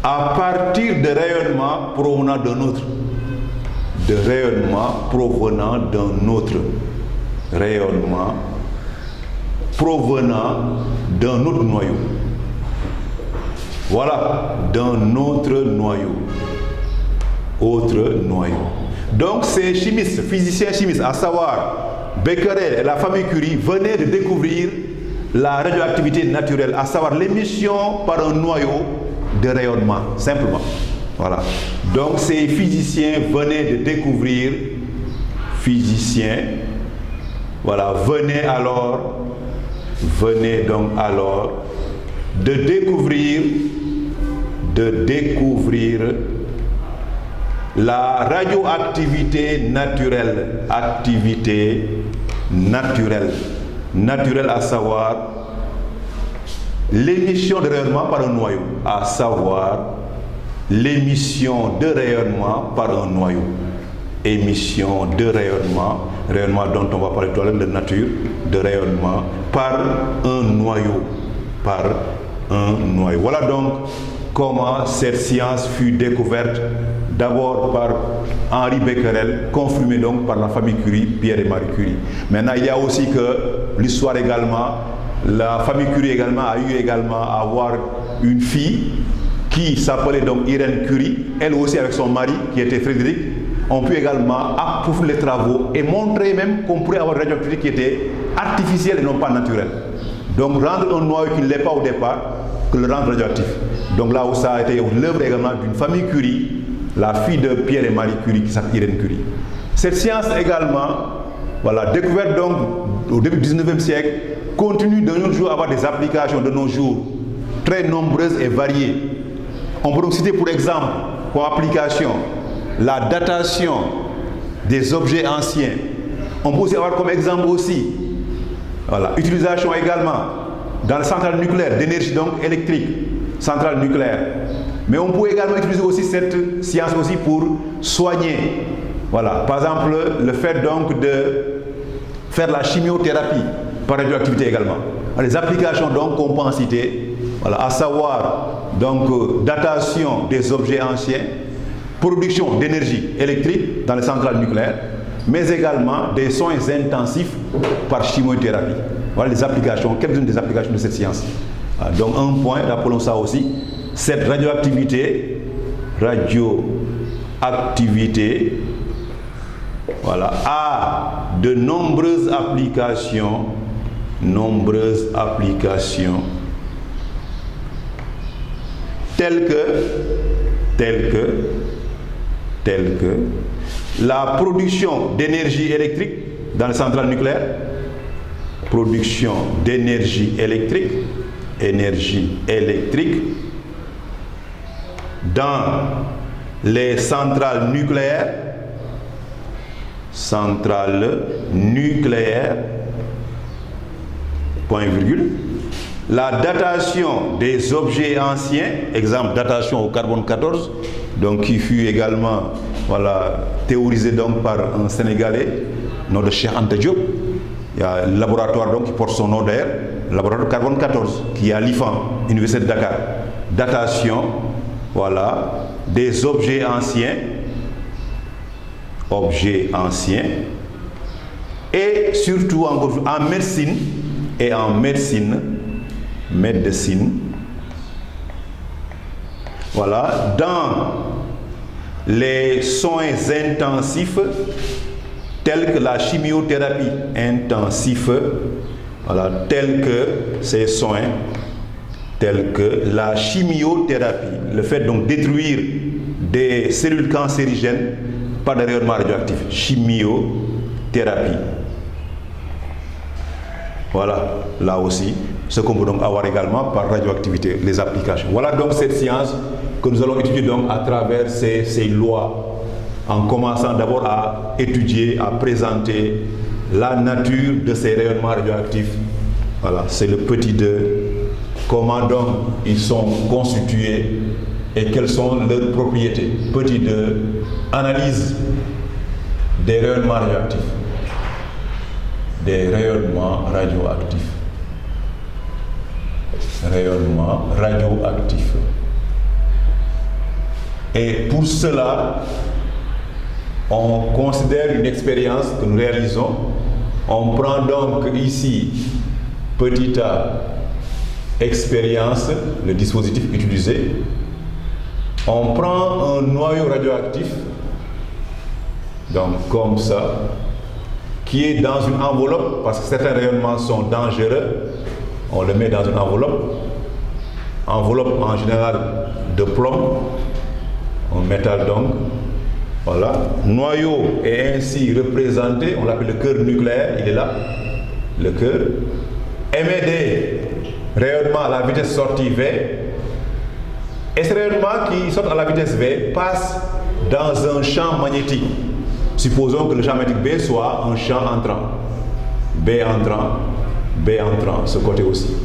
à partir de rayonnements provenant d'un autre. provenant d'un autre noyau. Voilà, d'un autre noyau. Autre noyau. Donc ces chimistes, physiciens chimistes, à savoir Becquerel et la famille Curie, venaient de découvrir la radioactivité naturelle, à savoir l'émission par un noyau de rayonnement, simplement. Voilà. Donc ces physiciens venaient de découvrir, voilà, venaient donc alors de découvrir la radioactivité naturelle, naturelle à savoir l'émission de rayonnement par un noyau, émission de rayonnement dont on va parler tout à l'heure, de nature de rayonnement par un noyau, Voilà donc comment cette science fut découverte d'abord par Henri Becquerel, confirmé donc par la famille Curie, Pierre et Marie Curie. Maintenant, il y a aussi que l'histoire également, la famille Curie également a eu également à avoir une fille qui s'appelait donc Irène Curie, elle aussi avec son mari qui était Frédéric, ont pu également approfondir les travaux et montrer même qu'on pourrait avoir une radioactivité qui était artificielle et non pas naturelle. Donc rendre un noyau qui ne l'est pas au départ, que le rendre radioactif. Donc là où ça a été l'œuvre également d'une famille Curie, la fille de Pierre et Marie Curie qui s'appelle Irène Curie. Cette science également, voilà, découverte donc au début du 19e siècle, continue de nos jours à avoir des applications de nos jours très nombreuses et variées. On peut donc citer pour exemple, comme application, la datation des objets anciens. On peut aussi avoir comme exemple aussi, voilà, utilisation également dans les centrales nucléaires d'énergie donc électrique, centrales nucléaires. Mais on peut également utiliser aussi cette science aussi pour soigner. Voilà, par exemple, le fait donc de faire la chimiothérapie par radioactivité également. Les applications donc qu'on peut en citer, voilà, à savoir donc datation des objets anciens, production d'énergie électrique dans les centrales nucléaires, mais également des soins intensifs par chimiothérapie. Voilà les applications, quelques-unes des applications de cette science. Donc un point, rappelons ça aussi, cette radioactivité, voilà, a de nombreuses applications, telles que la production d'énergie électrique dans les centrales nucléaires, énergie électrique dans les centrales nucléaires, point virgule, la datation des objets anciens, exemple datation au carbone 14, donc qui fut également, voilà, théorisé donc par un Sénégalais, nom de Cheikh Anta Diop. Il y a le laboratoire donc qui porte son nom d'ailleurs, le laboratoire carbone 14, qui est à l'IFAN, Université de Dakar. Datation, voilà, des objets anciens, et surtout en médecine, voilà, dans les soins intensifs tels que la chimiothérapie intensive, voilà, tels que ces soins, tels que la chimiothérapie, le fait donc détruire des cellules cancérigènes par des rayonnements radioactifs, chimiothérapie. Voilà, là aussi, ce qu'on peut donc avoir également par radioactivité, les applications. Voilà donc cette science que nous allons étudier donc à travers ces lois, en commençant d'abord à étudier, à présenter la nature de ces rayonnements radioactifs. Voilà, c'est le petit 2, comment donc ils sont constitués et quelles sont leurs propriétés. Petit 2, analyse des rayonnements radioactifs. Rayonnements radioactifs. Et pour cela, on considère une expérience que nous réalisons. On prend donc ici Petit a, expérience, le dispositif utilisé. On prend un noyau radioactif, donc comme ça, qui est dans une enveloppe, parce que certains rayonnements sont dangereux. On le met dans une enveloppe en général de plomb, en métal donc. Voilà. Noyau est ainsi représenté, on l'appelle le cœur nucléaire, il est là, le cœur. Émet des rayonnements à la vitesse sortie V. Et ces rayonnements qui sortent à la vitesse V passent dans un champ magnétique. Supposons que le champ magnétique B soit un champ entrant. B entrant, ce côté aussi.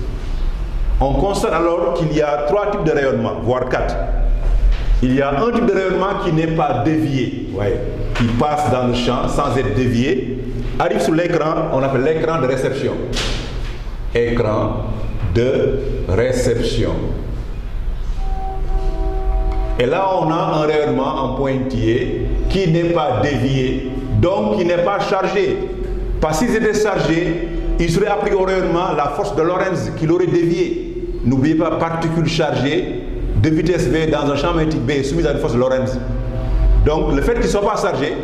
On constate alors qu'il y a 3 types de rayonnements, voire 4. Il y a un type de rayonnement qui n'est pas dévié, qui passe dans le champ sans être dévié, arrive sur l'écran, on appelle l'écran de réception. Écran de réception. Et là, on a un rayonnement en pointillé qui n'est pas dévié, donc qui n'est pas chargé. Parce qu'il était chargé, il serait appliqué au rayonnement la force de Lorentz qui l'aurait dévié. N'oubliez pas, particules chargées de vitesse V dans un champ magnétique B soumis à une force de Lorentz. Donc, le fait qu'il ne soit pas chargé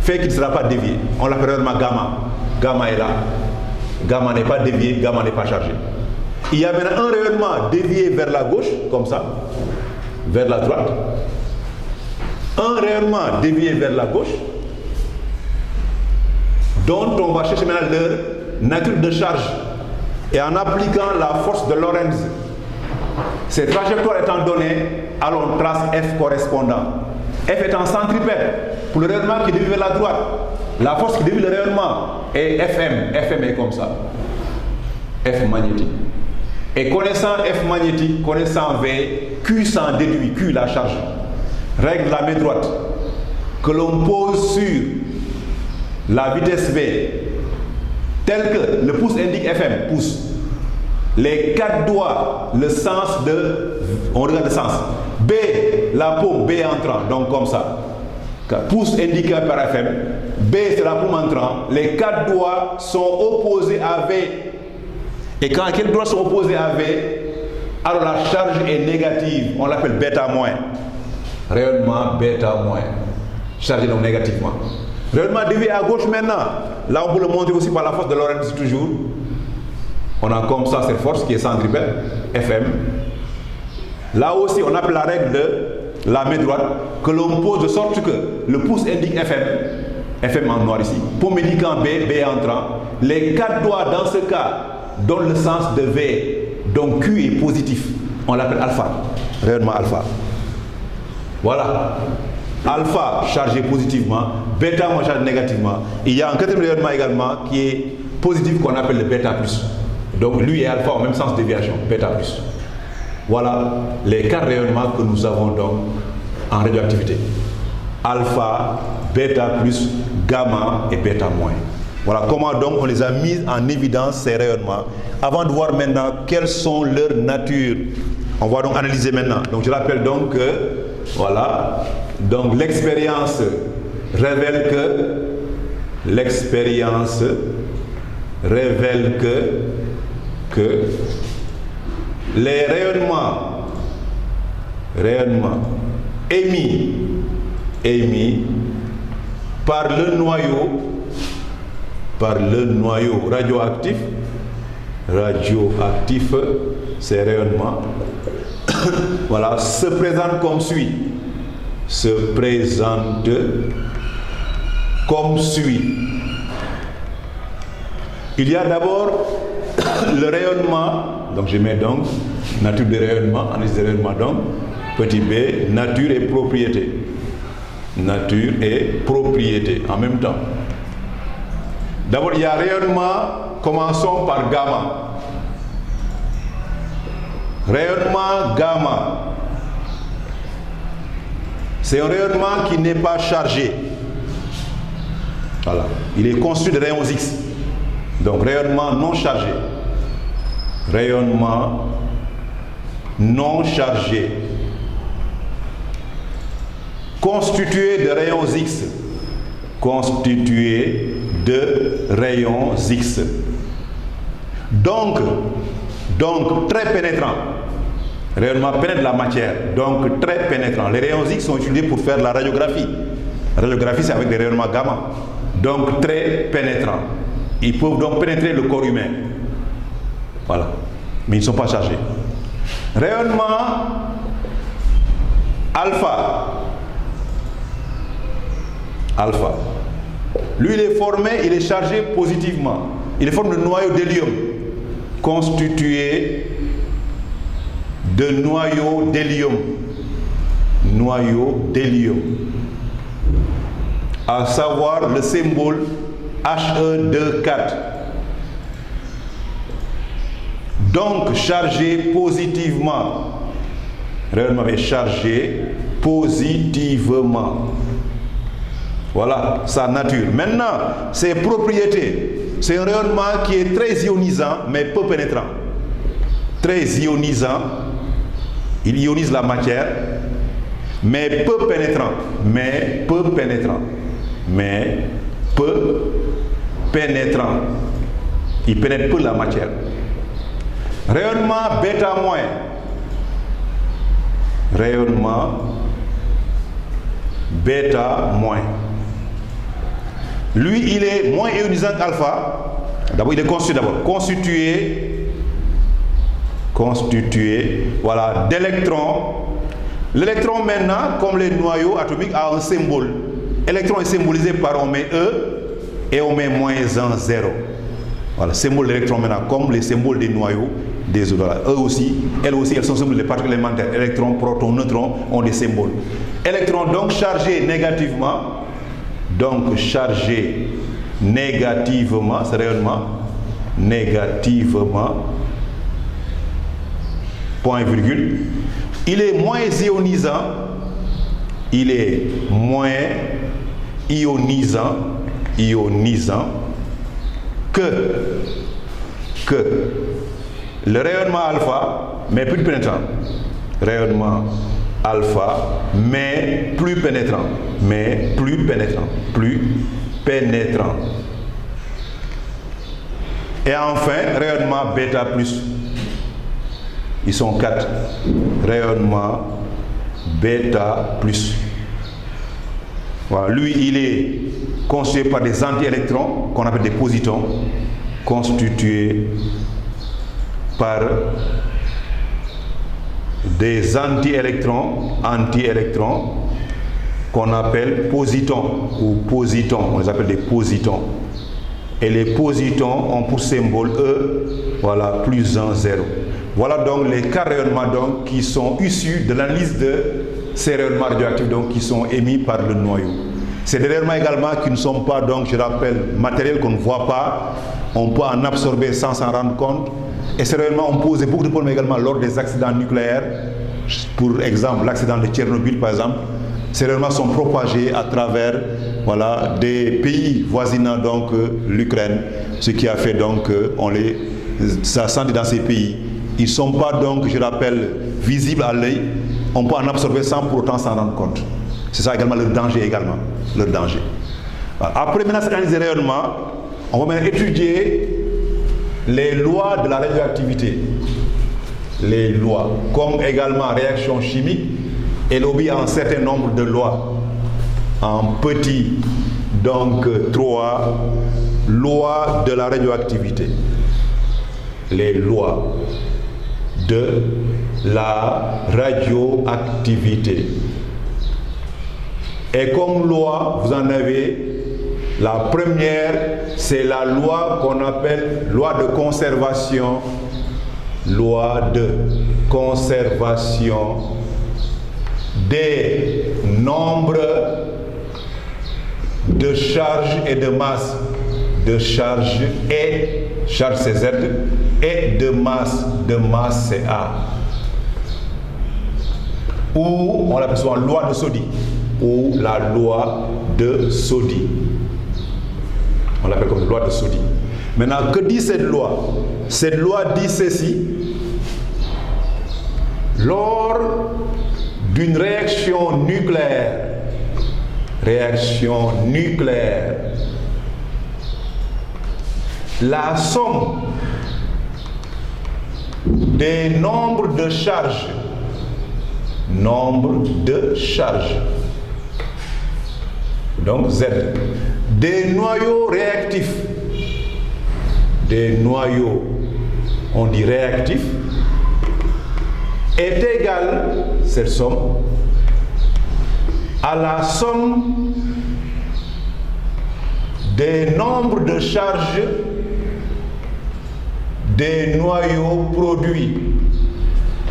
fait qu'il ne sera pas dévié. On l'appelle rayonnement gamma. Gamma est là. Gamma n'est pas dévié, gamma n'est pas chargé. Il y a maintenant un rayonnement dévié vers la gauche, comme ça, vers la droite. Un rayonnement dévié vers la gauche, dont on va chercher maintenant leur nature de charge. Et en appliquant la force de Lorentz, ces trajectoires étant données, alors on trace F correspondant. F étant centripète pour le rayonnement qui dévie vers la droite. La force qui dévie le rayonnement est FM. FM est comme ça. F magnétique. Et connaissant F magnétique, connaissant V, Q s'en déduit. Q la charge. Règle de la main droite que l'on pose sur la vitesse V, tel que le pouce indique FM, pouce. Les 4 doigts, le sens de... On regarde le sens. B, la paume, B entrant, donc comme ça. Pouce indiqué par FM. B, c'est la paume entrant. Les 4 doigts sont opposés à V. Et quand quelques doigts sont opposés à V, alors la charge est négative. On l'appelle bêta moins. Rayonnement bêta moins. Chargé donc négativement. Rayonnement dévié à gauche maintenant. Là, on peut le montrer aussi par la force de Lorentz toujours. On a comme ça cette force qui est centripète, FM. Là aussi, on appelle la règle de la main droite que l'on pose de sorte que le pouce indique FM, FM en noir ici. Paume indiquant B, B entrant. Les 4 doigts dans ce cas donnent le sens de V. Donc Q est positif. On l'appelle alpha. Rayonnement alpha. Voilà. Alpha chargé positivement, bêta chargé négativement. Il y a un 4e rayonnement également qui est positif qu'on appelle le bêta plus. Donc lui et alpha ont le même sens de déviation, bêta plus. Voilà les 4 rayonnements que nous avons donc en radioactivité. Alpha, bêta plus, gamma et bêta moins. Voilà comment donc on les a mis en évidence ces rayonnements. Avant de voir maintenant quelles sont leurs natures. On va donc analyser maintenant. Donc je rappelle donc que voilà, donc l'expérience révèle que les rayonnements émis par le noyau radioactif, ces rayonnements, voilà, se présentent comme suit. Il y a d'abord le rayonnement, donc je mets donc nature de rayonnement, analyse de rayonnement donc, petit b, nature et propriété. Nature et propriété en même temps. D'abord il y a rayonnement, commençons par gamma. Rayonnement gamma. C'est un rayonnement qui n'est pas chargé. Voilà. Il est construit de rayons X. Donc rayonnement non chargé. Rayonnement non chargé. Constitué de rayons X. Constitué de rayons X. Donc, très pénétrant. Rayonnement pénètre la matière, donc très pénétrant. Les rayons X sont utilisés pour faire la radiographie. La radiographie, c'est avec des rayonnements gamma. Donc très pénétrant. Ils peuvent donc pénétrer le corps humain. Voilà. Mais ils ne sont pas chargés. Rayonnement alpha. Alpha. Lui, il est formé, il est chargé positivement. Il est formé de noyaux d'hélium, constitué de noyaux d'hélium. Noyaux d'hélium. À savoir le symbole He24. Donc chargé positivement. Rayonnement est chargé positivement. Voilà sa nature. Maintenant, ses propriétés. C'est un rayonnement qui est très ionisant, mais peu pénétrant. Très ionisant. Il ionise la matière, mais peu pénétrant. Mais peu pénétrant. Mais peu pénétrant. Il pénètre peu la matière. Rayonnement bêta moins. Rayonnement bêta moins. Lui, il est moins ionisant qu'alpha. D'abord, il est constitué, voilà, d'électrons. L'électron maintenant, comme les noyaux atomiques, a un symbole. L'électron est symbolisé par on met E et on met moins 1, 0. Voilà, symbole d'électron maintenant, comme les symboles des noyaux des autres. Eux aussi, elles sont symboles des particules élémentaires. Électrons, protons, neutrons ont des symboles. Électrons donc chargés négativement. Donc chargé négativement, ce rayonnement, négativement, point virgule, il est moins ionisant, il est moins ionisant que le rayonnement alpha, mais plus pénétrant. Rayonnement alpha, mais plus pénétrant. Et enfin, rayonnement bêta plus. Ils sont 4. Rayonnement bêta plus. Voilà. Lui, il est constitué par des antiélectrons qu'on appelle des positons, constitués par des antiélectrons qu'on appelle positons ou positons. On les appelle des positons. Et les positons ont pour symbole E, voilà, plus 1, 0. Voilà donc les 4 rayonnements donc, qui sont issus de l'analyse de ces rayonnements radioactifs donc, qui sont émis par le noyau. C'est des rayonnements également qui ne sont pas, donc, je rappelle, matériels qu'on ne voit pas. On peut en absorber sans s'en rendre compte. Et ces rayonnements ont posé beaucoup de problèmes également lors des accidents nucléaires. Pour exemple, l'accident de Tchernobyl, par exemple. Ces rayonnements sont propagés à travers, voilà, des pays voisinants, donc l'Ukraine, ce qui a fait donc ça sent dans ces pays. Ils ne sont pas donc, je rappelle, visibles à l'œil. On peut en absorber sans pour autant s'en rendre compte. C'est ça également leur danger également, leur danger. Après maintenant cette analyse des rayonnements, on va maintenant étudier les lois de la radioactivité. Les lois, comme également réaction chimique, elle obéit à un certain nombre de lois. En petit, donc 3 lois de la radioactivité. Les lois de la radioactivité. Et comme loi, vous en avez, la première, c'est la loi qu'on appelle loi de conservation. Loi de conservation des nombres de charge et de masse. De charge c'est Z, et de masse c'est A. Ou on l'appelle souvent loi de Soddy, ou la loi de Soddy. On l'appelle comme loi de Soddy. Maintenant, que dit cette loi? Cette loi dit ceci: lors d'une réaction nucléaire, la somme des nombres de charges. Nombre de charges. Donc Z. Des noyaux réactifs. Des noyaux, on dit réactifs, est égale, cette somme, à la somme des nombres de charges des noyaux produits.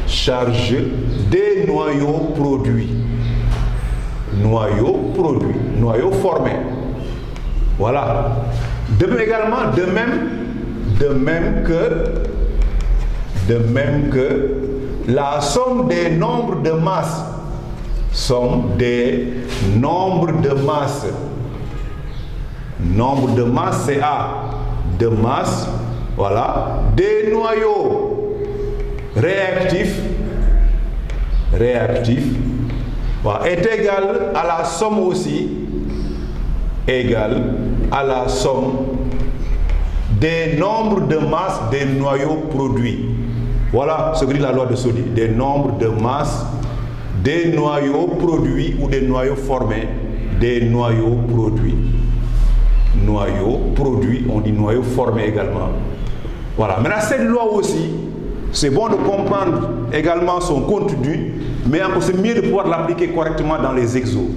Charge des noyaux produits. Noyaux produits. Noyaux formés. Voilà. De même que la somme des nombres de masse. Somme des nombres de masse. Nombre de masse, c'est A. De masse, voilà. Des noyaux réactifs, voilà, est égal à la somme aussi, égale à la somme des nombres de masse des noyaux produits. Voilà ce que dit la loi de Soddy, des nombres de masse des noyaux produits ou des noyaux formés, des noyaux produits. Noyaux produits, on dit noyaux formés également. Voilà, maintenant cette loi aussi, c'est bon de comprendre également son contenu, mais c'est mieux de pouvoir l'appliquer correctement dans les exos.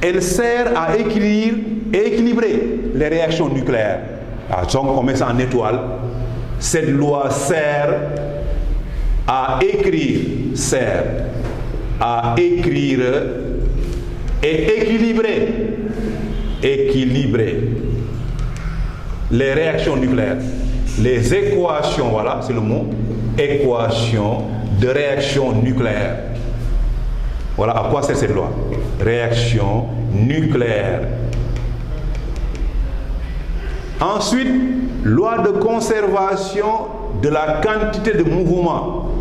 Elle sert à équilibrer les réactions nucléaires. Donc on met ça en étoile. Cette loi sert à écrire et équilibrer les réactions nucléaires. Les équations, voilà, c'est le mot, équation de réaction nucléaire. Voilà à quoi sert cette loi. Réaction nucléaire. Ensuite, loi de conservation de la quantité de mouvement.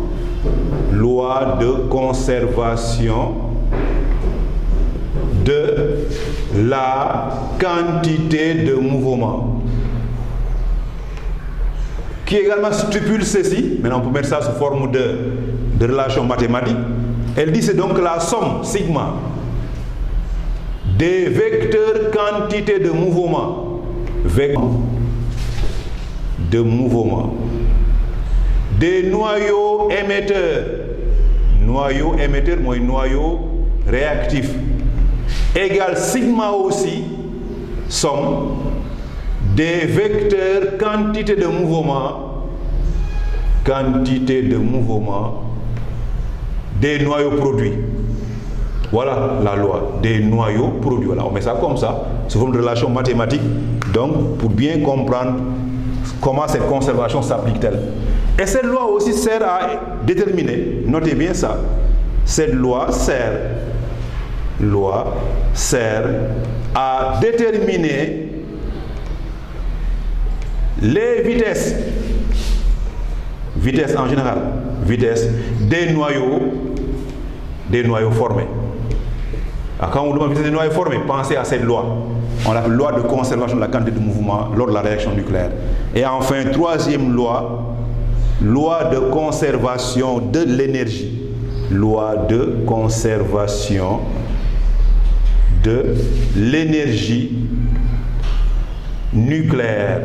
Loi de conservation de la quantité de mouvement. Qui également stipule ceci, maintenant on peut mettre ça sous forme de relation mathématique. Elle dit c'est donc la somme, sigma, des vecteurs quantité de mouvement, des noyaux émetteurs, mooy noyau réactif, égale sigma aussi, somme des vecteurs quantité de mouvement des noyaux produits. Voilà la loi des noyaux produits. Voilà, on met ça comme ça, sous forme de relation mathématique, donc pour bien comprendre comment cette conservation s'applique-t-elle. Et cette loi aussi sert à déterminer, notez bien ça, cette loi sert à déterminer les vitesses en général, vitesse des noyaux formés. Alors, quand on demande la vitesse des noyaux formés, pensez à cette loi. On l'appelle loi de conservation de la quantité de mouvement lors de la réaction nucléaire. Et enfin, troisième loi, loi de conservation de l'énergie. Loi de conservation de l'énergie nucléaire.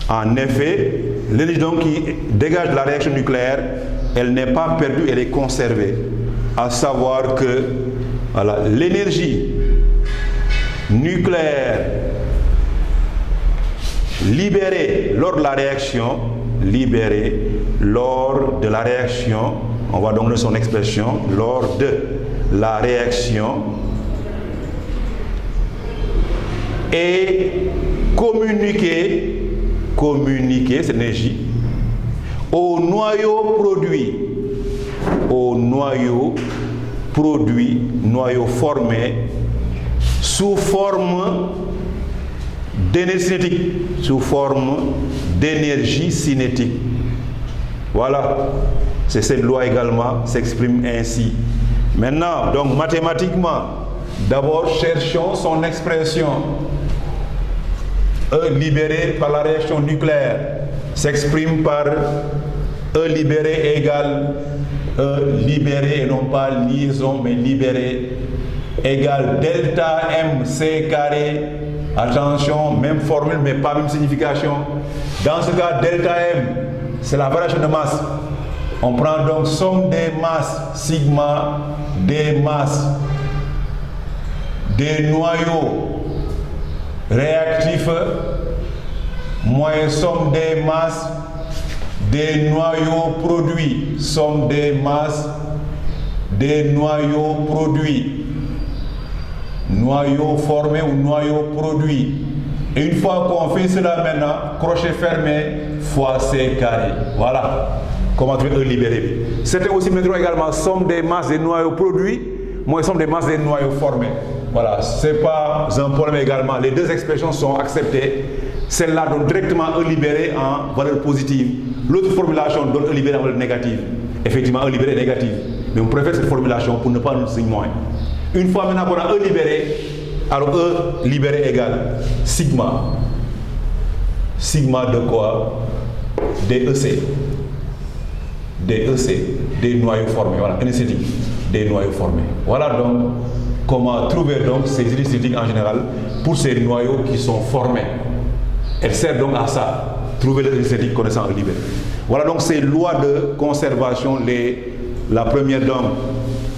En effet, l'énergie donc qui dégage de la réaction nucléaire, elle n'est pas perdue, elle est conservée. À savoir que voilà, l'énergie nucléaire libérée lors de la réaction, on va donner son expression, lors de la réaction, est communiquée cette énergie au noyau formé sous forme d'énergie cinétique. Voilà, c'est cette loi également s'exprime ainsi. Maintenant, donc mathématiquement, d'abord cherchons son expression. E libéré par la réaction nucléaire, s'exprime par E libéré égale E libéré et non pas liaison mais libéré égale delta MC carré. Attention, même formule mais pas même signification. Dans ce cas, delta M, c'est la variation de masse. On prend donc somme des masses, sigma des masses des noyaux réactifs moins somme des masses des noyaux produits, somme des masses des noyaux produits, noyaux formés ou noyaux produits. Et une fois qu'on fait cela maintenant, crochet fermé fois C carré. Voilà comment trouver E libéré. C'était aussi mettront également somme des masses des noyaux produits moins somme des masses des noyaux formés. Voilà, c'est pas un problème également. Les deux expressions sont acceptées. Celle-là donne directement E libéré en valeur positive. L'autre formulation donne E libéré en valeur négative. Effectivement, E libéré est négative. Mais on préfère cette formulation pour ne pas nous signer moins. Une fois maintenant qu'on a E libéré, alors E libéré égale sigma. Sigma de quoi? Des EC. Des EC, des noyaux formés. Voilà, anesthétique, des noyaux formés. Voilà donc comment trouver donc ces idées esthétiques en général pour ces noyaux qui sont formés. Elle sert donc à ça, trouver les esthétiques connaissant le libéré. Voilà donc ces lois de conservation, la première donc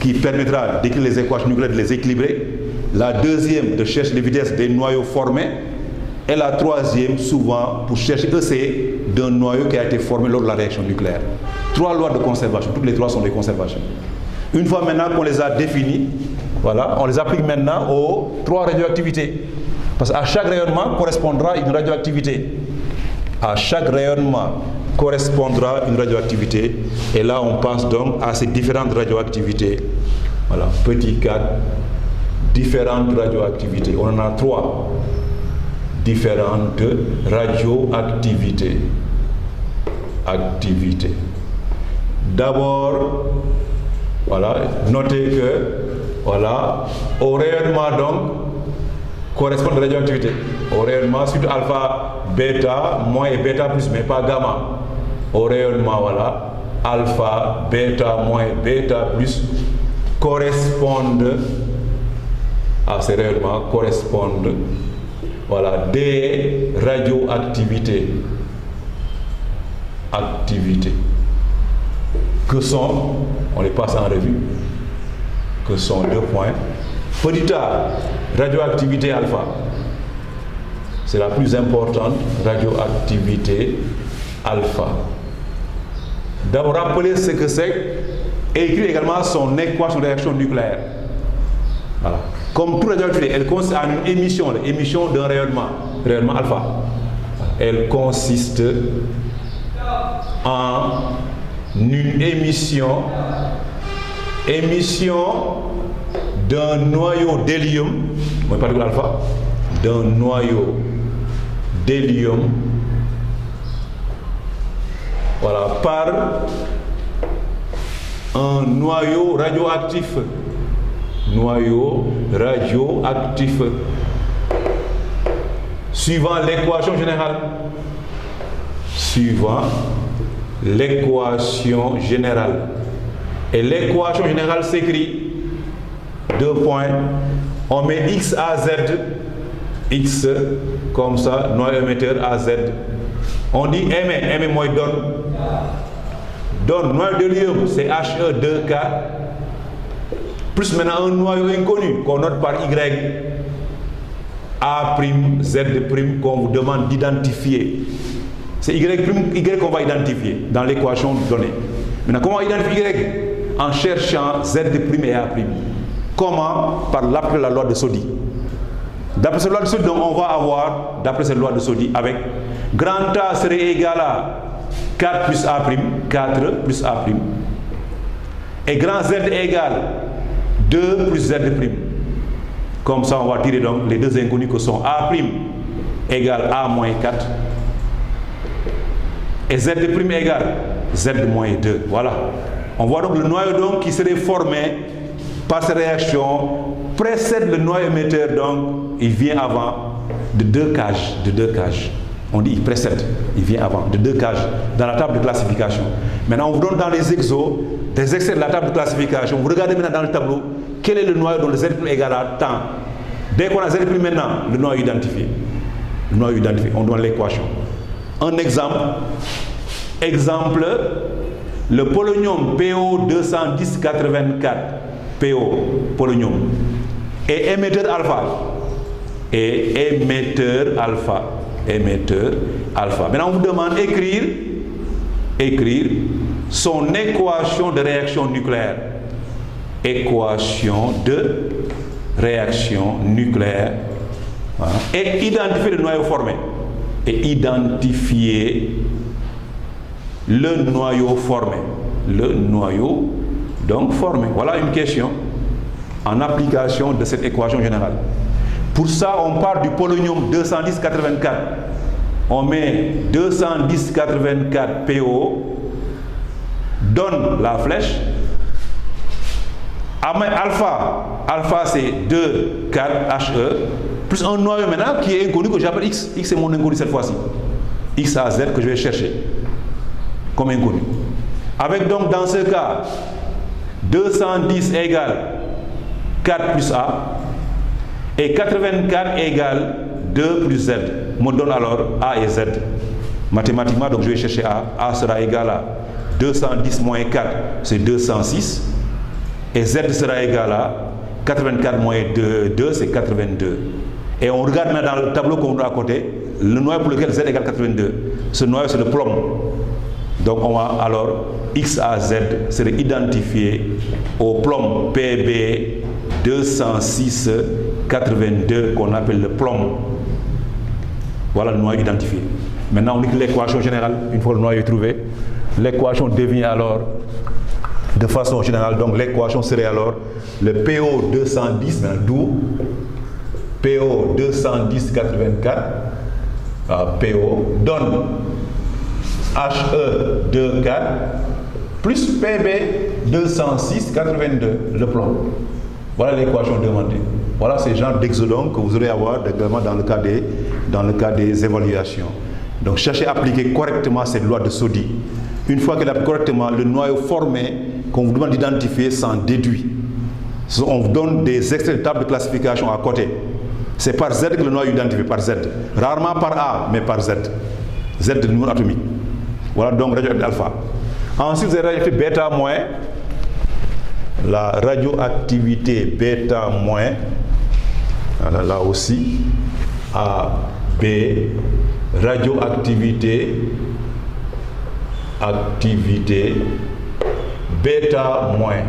qui permettra d'écrire les équations nucléaires, de les équilibrer, la deuxième de chercher les vitesses des noyaux formés, et la troisième souvent pour chercher EC d'un noyau qui a été formé lors de la réaction nucléaire. Trois lois de conservation, toutes les trois sont des conservations. Une fois maintenant qu'on les a définies, voilà, on les applique maintenant aux trois radioactivités. Parce qu'à chaque rayonnement correspondra une radioactivité. À chaque rayonnement correspondra une radioactivité. Et là, on passe donc à ces différentes radioactivités. Voilà, petit 4, différentes radioactivités. On en a trois. Différentes radioactivités. Activités. D'abord, voilà, notez que, voilà, au rayonnement donc, correspond à la radioactivité. Au rayonnement, surtout alpha, bêta, moins et bêta plus, mais pas gamma. Au rayonnement, voilà, alpha, bêta, moins, bêta plus correspondent à ces rayonnements, correspondent, voilà, des radioactivités. Activités. Que sont, on les passe en revue, que sont deux points. Petit a, radioactivité alpha. C'est la plus importante, radioactivité alpha. D'abord, rappelez ce que c'est et écrire également son équation de réaction nucléaire. Voilà. Comme toute radioactivité, elle consiste en une émission d'un rayonnement alpha. Elle consiste en une émission d'un noyau d'hélium, moi particule alpha, d'un noyau d'hélium, voilà, par un noyau radioactif. Noyau radioactif. Suivant l'équation générale. Suivant l'équation générale. Et l'équation générale s'écrit, deux points, on met X à Z, X comme ça, noyau émetteur à Z. On dit M moi donne noyau d'hélium, c'est He2K, plus maintenant un noyau inconnu qu'on note par Y, A', Z' qu'on vous demande d'identifier. C'est Y qu'on va identifier dans l'équation donnée. Maintenant, comment identifier Y? En cherchant Z' et A'. Comment? Par l'appel la loi de Soddy. D'après cette loi de Soddy, donc, on va avoir, d'après cette loi de Soddy, avec grand A serait égal à 4 plus A', 4 plus A'. Et grand Z égale 2 plus Z'. Comme ça, on va tirer donc les deux inconnus que sont A' égale A moins 4. Et Z' égale Z moins 2. Voilà. On voit donc le noyau donc, qui serait formé par ces réactions précède le noyau émetteur, donc il vient avant de deux cages. On dit il précède, il vient avant, de 2 cages, dans la table de classification. Maintenant, on vous donne dans les exos des extraits de la table de classification. Vous regardez maintenant dans le tableau, quel est le noyau dont le Z' est égal à tant. Dès qu'on a Z' maintenant, le noyau identifié. Le noyau identifié, on donne l'équation. Un exemple, le polonium PO 21084, PO, polonium, est émetteur alpha. Et émetteur alpha. Maintenant, on vous demande d'écrire son équation de réaction nucléaire. Équation de réaction nucléaire. Voilà. Et identifier le noyau formé. Et identifier le noyau formé. Le noyau donc formé. Voilà une question en application de cette équation générale. Pour ça, on part du polonium 21084. On met 21084 PO, donne la flèche. Alpha c'est 2, 4 HE, plus un noyau maintenant qui est inconnu que j'appelle X. X c'est mon inconnu cette fois-ci. X à Z que je vais chercher comme inconnu. Avec donc dans ce cas, 210 égale 4 plus A. Et 84 égale 2 plus Z, me donne alors A et Z. Mathématiquement, donc je vais chercher A. A sera égal à 210 moins 4, c'est 206. Et Z sera égal à 84 moins 2, c'est 82. Et on regarde maintenant dans le tableau qu'on a à côté, le noyau pour lequel Z égale 82. Ce noyau, c'est le plomb. Donc on va alors, X à Z serait identifié au plomb PB 206 82 qu'on appelle le plomb. Voilà le noyau identifié. Maintenant on écrit l'équation générale. Une fois le noyau est trouvé, l'équation devient alors de façon générale, donc l'équation serait alors le PO 210, d'où PO 210 84 PO donne HE 24 plus PB 206 82 le plomb. Voilà l'équation demandée. Voilà ces genres d'exodons que vous aurez à voir également dans le cas des évaluations. Donc cherchez à appliquer correctement cette loi de Soddy. Une fois qu'elle applique correctement, le noyau formé qu'on vous demande d'identifier s'en déduit. On vous donne des extraits de table de classification à côté. C'est par Z que le noyau est identifié, par Z. Rarement par A, mais par Z. Z de numéro atomique. Voilà donc radioactivité alpha. Ensuite, vous avez radioactivité bêta moins. La radioactivité bêta moins. Voilà, là aussi. A, B. Radioactivité. Activité. Bêta moins.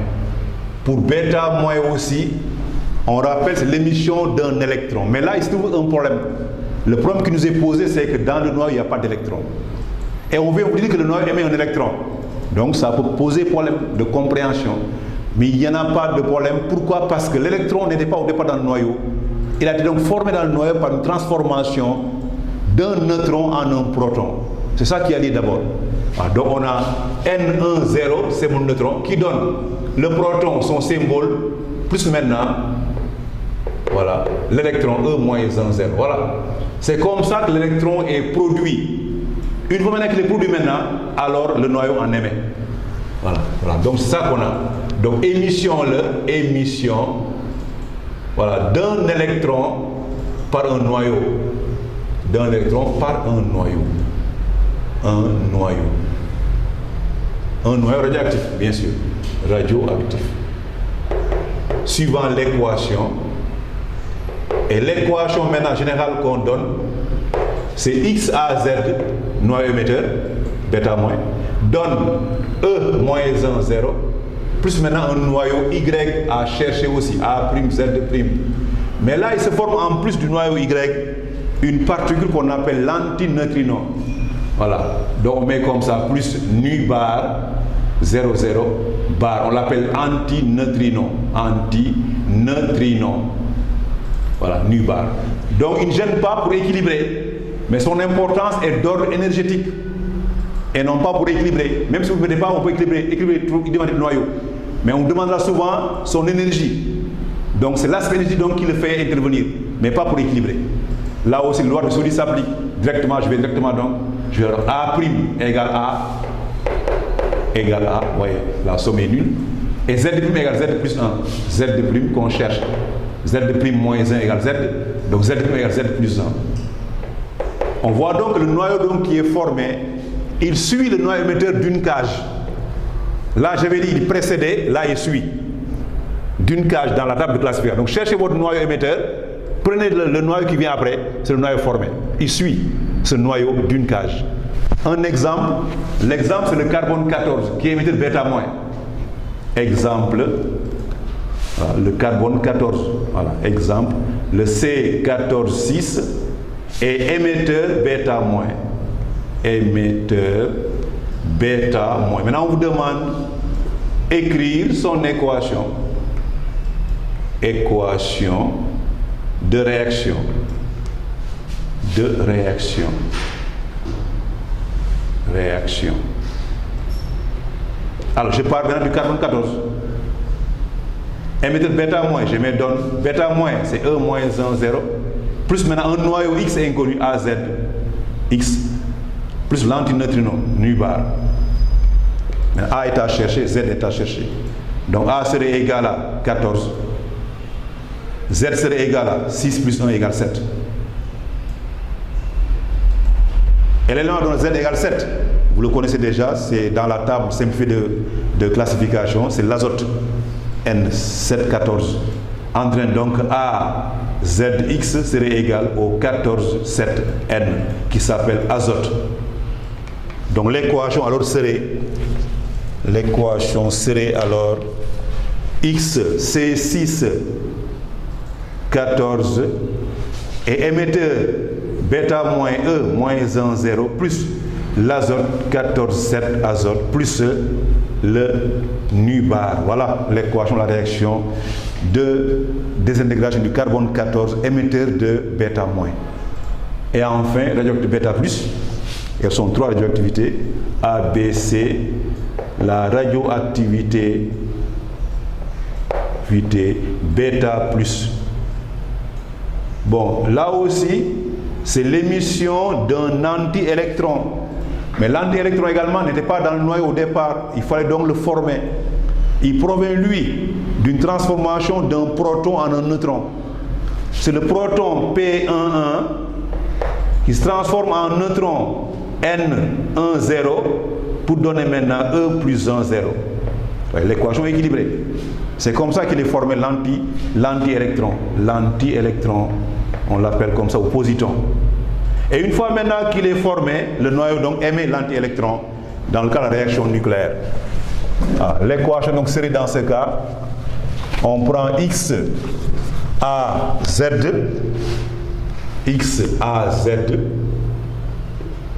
Pour bêta moins aussi, on rappelle c'est l'émission d'un électron. Mais là, il se trouve un problème. Le problème qui nous est posé, c'est que dans le noyau, il n'y a pas d'électron. Et on veut vous dire que le noyau émet un électron. Donc ça peut poser problème de compréhension. Mais il n'y en a pas de problème. Pourquoi? Parce que l'électron n'était pas au départ dans le noyau. Il a été donc formé dans le noyau par une transformation d'un neutron en un proton. C'est ça qui a lieu d'abord. Donc on a N10, c'est mon neutron, qui donne le proton, son symbole, plus maintenant, voilà, l'électron E-1,0. Voilà. C'est comme ça que l'électron est produit. Une fois maintenant qu'il est produit maintenant, alors le noyau en émet. Voilà. Donc c'est ça qu'on a. Donc émission, voilà, d'un électron par un noyau. D'un électron par un noyau. Un noyau radioactif, bien sûr. Radioactif. Suivant l'équation. Et l'équation maintenant générale qu'on donne, c'est X à Z, noyau émetteur, bêta moins, donne E-1,0, plus maintenant un noyau Y à chercher aussi, A', Z'. Mais là, il se forme en plus du noyau Y, une particule qu'on appelle l'antineutrino. Voilà. Donc on met comme ça, plus nu bar, 0, 0, bar. On l'appelle antineutrino. Voilà, nu bar. Donc il ne gêne pas pour équilibrer, mais son importance est d'ordre énergétique et non pas pour équilibrer. Même si vous ne mettez pas, on peut équilibrer le noyau. Mais on demandera souvent son énergie. Donc c'est l'aspect énergie donc qui le fait intervenir, mais pas pour équilibrer. Là aussi, la loi de Soddy s'applique. directement, je vais directement donc, je vais avoir A' égale A, vous voyez, la somme est nulle. Et Z' égale Z plus 1. Z' qu'on cherche. Z' moins 1 égale Z. Donc Z' égale Z plus 1. On voit donc le noyau donc qui est formé, il suit le noyau émetteur d'une cage. Là, j'avais dit il précédait, là il suit. D'une cage dans la table de classification. Donc cherchez votre noyau émetteur, prenez le noyau qui vient après, c'est le noyau formé. Il suit ce noyau d'une cage. Un exemple, l'exemple c'est le carbone 14 qui est émetteur β-. Exemple, voilà, le carbone 14, voilà, exemple, le C14,6 est émetteur β-. Émetteur β-. Maintenant on vous demande d'écrire son équation. Équation de réaction. Alors je pars maintenant du carbone 14. Émetteur β-, je me donne β- c'est E moins 1, 0, plus maintenant un noyau X inconnu, AZ, X, plus l'antineutrino, nu bar. A est à chercher, Z est à chercher. Donc A serait égal à 14. Z serait égal à 6 plus 1 égale 7. Et l'élément dont Z égale 7, vous le connaissez déjà, c'est dans la table simplifiée de classification, c'est l'azote N714. Entraîne donc AZX serait égal au 14,7N qui s'appelle azote. Donc l'équation serait alors X C6 14 et émetteur β-E moins 1, 0 plus l'azote 14,7 azote plus le nu bar. Voilà l'équation, la réaction de désintégration du carbone 14 émetteur de β-. Et enfin, radioactivité β+, elles sont 3 radioactivités, A, B, C, la radioactivité β+. Bon, là aussi, c'est l'émission d'un anti-électron. Mais l'anti-électron également n'était pas dans le noyau au départ, il fallait donc le former. Il provient, lui, d'une transformation d'un proton en un neutron. C'est le proton P11 qui se transforme en neutron N10 pour donner maintenant E plus 1, 0. L'équation est équilibrée. C'est comme ça qu'il est formé l'anti-électron. L'anti-électron, on l'appelle comme ça, au positon. Et une fois maintenant qu'il est formé, le noyau donc émet l'anti-électron dans le cas de la réaction nucléaire. L'équation donc serait dans ce cas, on prend X A Z,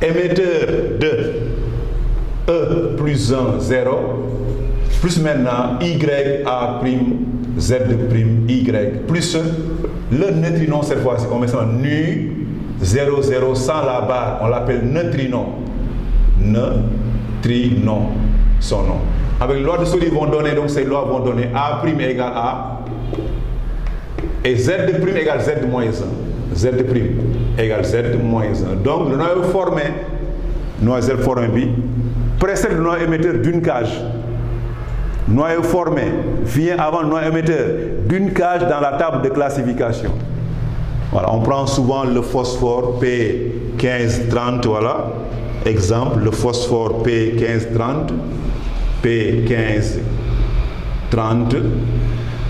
émetteur de E plus 1, 0, plus maintenant Y A prime, Z prime, Y, plus le neutrino cette fois-ci, on met ça nu, 0, 0, sans la barre, on l'appelle neutrino. Neutrino, son nom. Avec la loi de Solly vont donner, donc ces lois vont donner A prime égale A, et Z prime égale Z moins 1. Z prime égale Z moins 1. Donc le noyau formé, précède le noyau émetteur d'une cage. Noyau formé vient avant le noyau émetteur d'une cage dans la table de classification. Voilà, on prend souvent le phosphore P1530, voilà. Exemple, le phosphore P1530,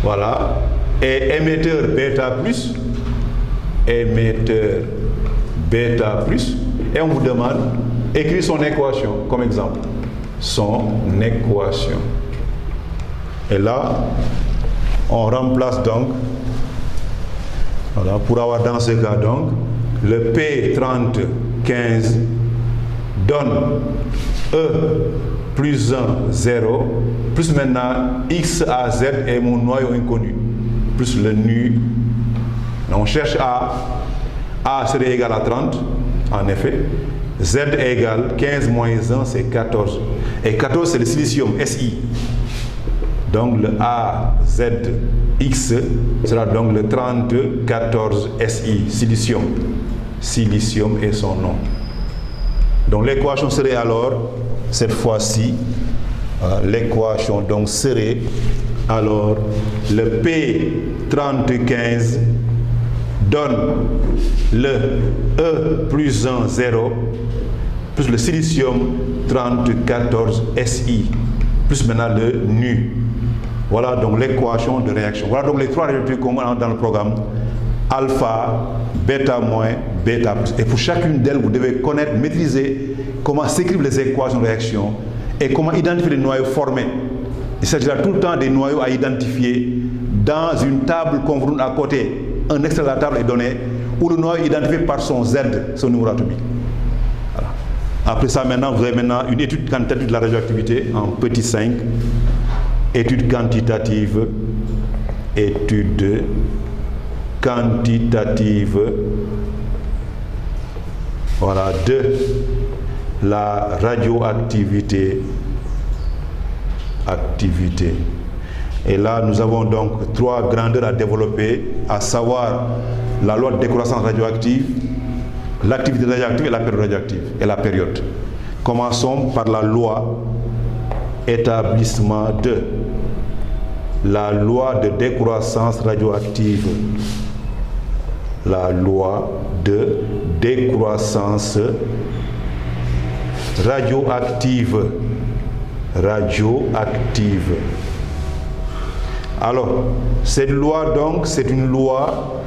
voilà. Et émetteur bêta plus, et on vous demande d'écrire son équation comme exemple. Son équation. Et là, on remplace donc, voilà, pour avoir dans ce cas donc, le P3015 donne E plus 1, 0, plus maintenant X A Z est mon noyau inconnu, plus le nu. On cherche A serait égal à 30, en effet. Z égale 15 moins 1, c'est 14. Et 14, c'est le silicium, Si. Donc le AZX sera donc le 30, 14 Si, silicium. silicium et son nom. Donc l'équation serait alors, cette fois-ci, l'équation donc serait alors le P35 donne le E plus 1, 0, plus le silicium 3014 Si, plus maintenant le nu. Voilà donc l'équation de réaction. Voilà donc les trois réactions qu'on a dans le programme. Alpha, bêta moins, bêta plus. Et pour chacune d'elles, vous devez connaître, maîtriser comment s'écrivent les équations de réaction et comment identifier les noyaux formés. Il s'agira tout le temps des noyaux à identifier dans une table qu'on vous donne à côté. Un extrait de la table est donné où le noyau est identifié par son Z, son numéro atomique. Voilà. Après ça, maintenant, vous avez maintenant une étude quantitative de la radioactivité en petit 5. Étude quantitative, étude quantitative, voilà, de la radioactivité. Et là, nous avons donc trois grandeurs à développer, à savoir la loi de décroissance radioactive, l'activité radioactive et la période radioactive et la période. Commençons par la loi établissement de la loi de décroissance radioactive. La loi de décroissance radioactive. Alors, cette loi donc, c'est une loi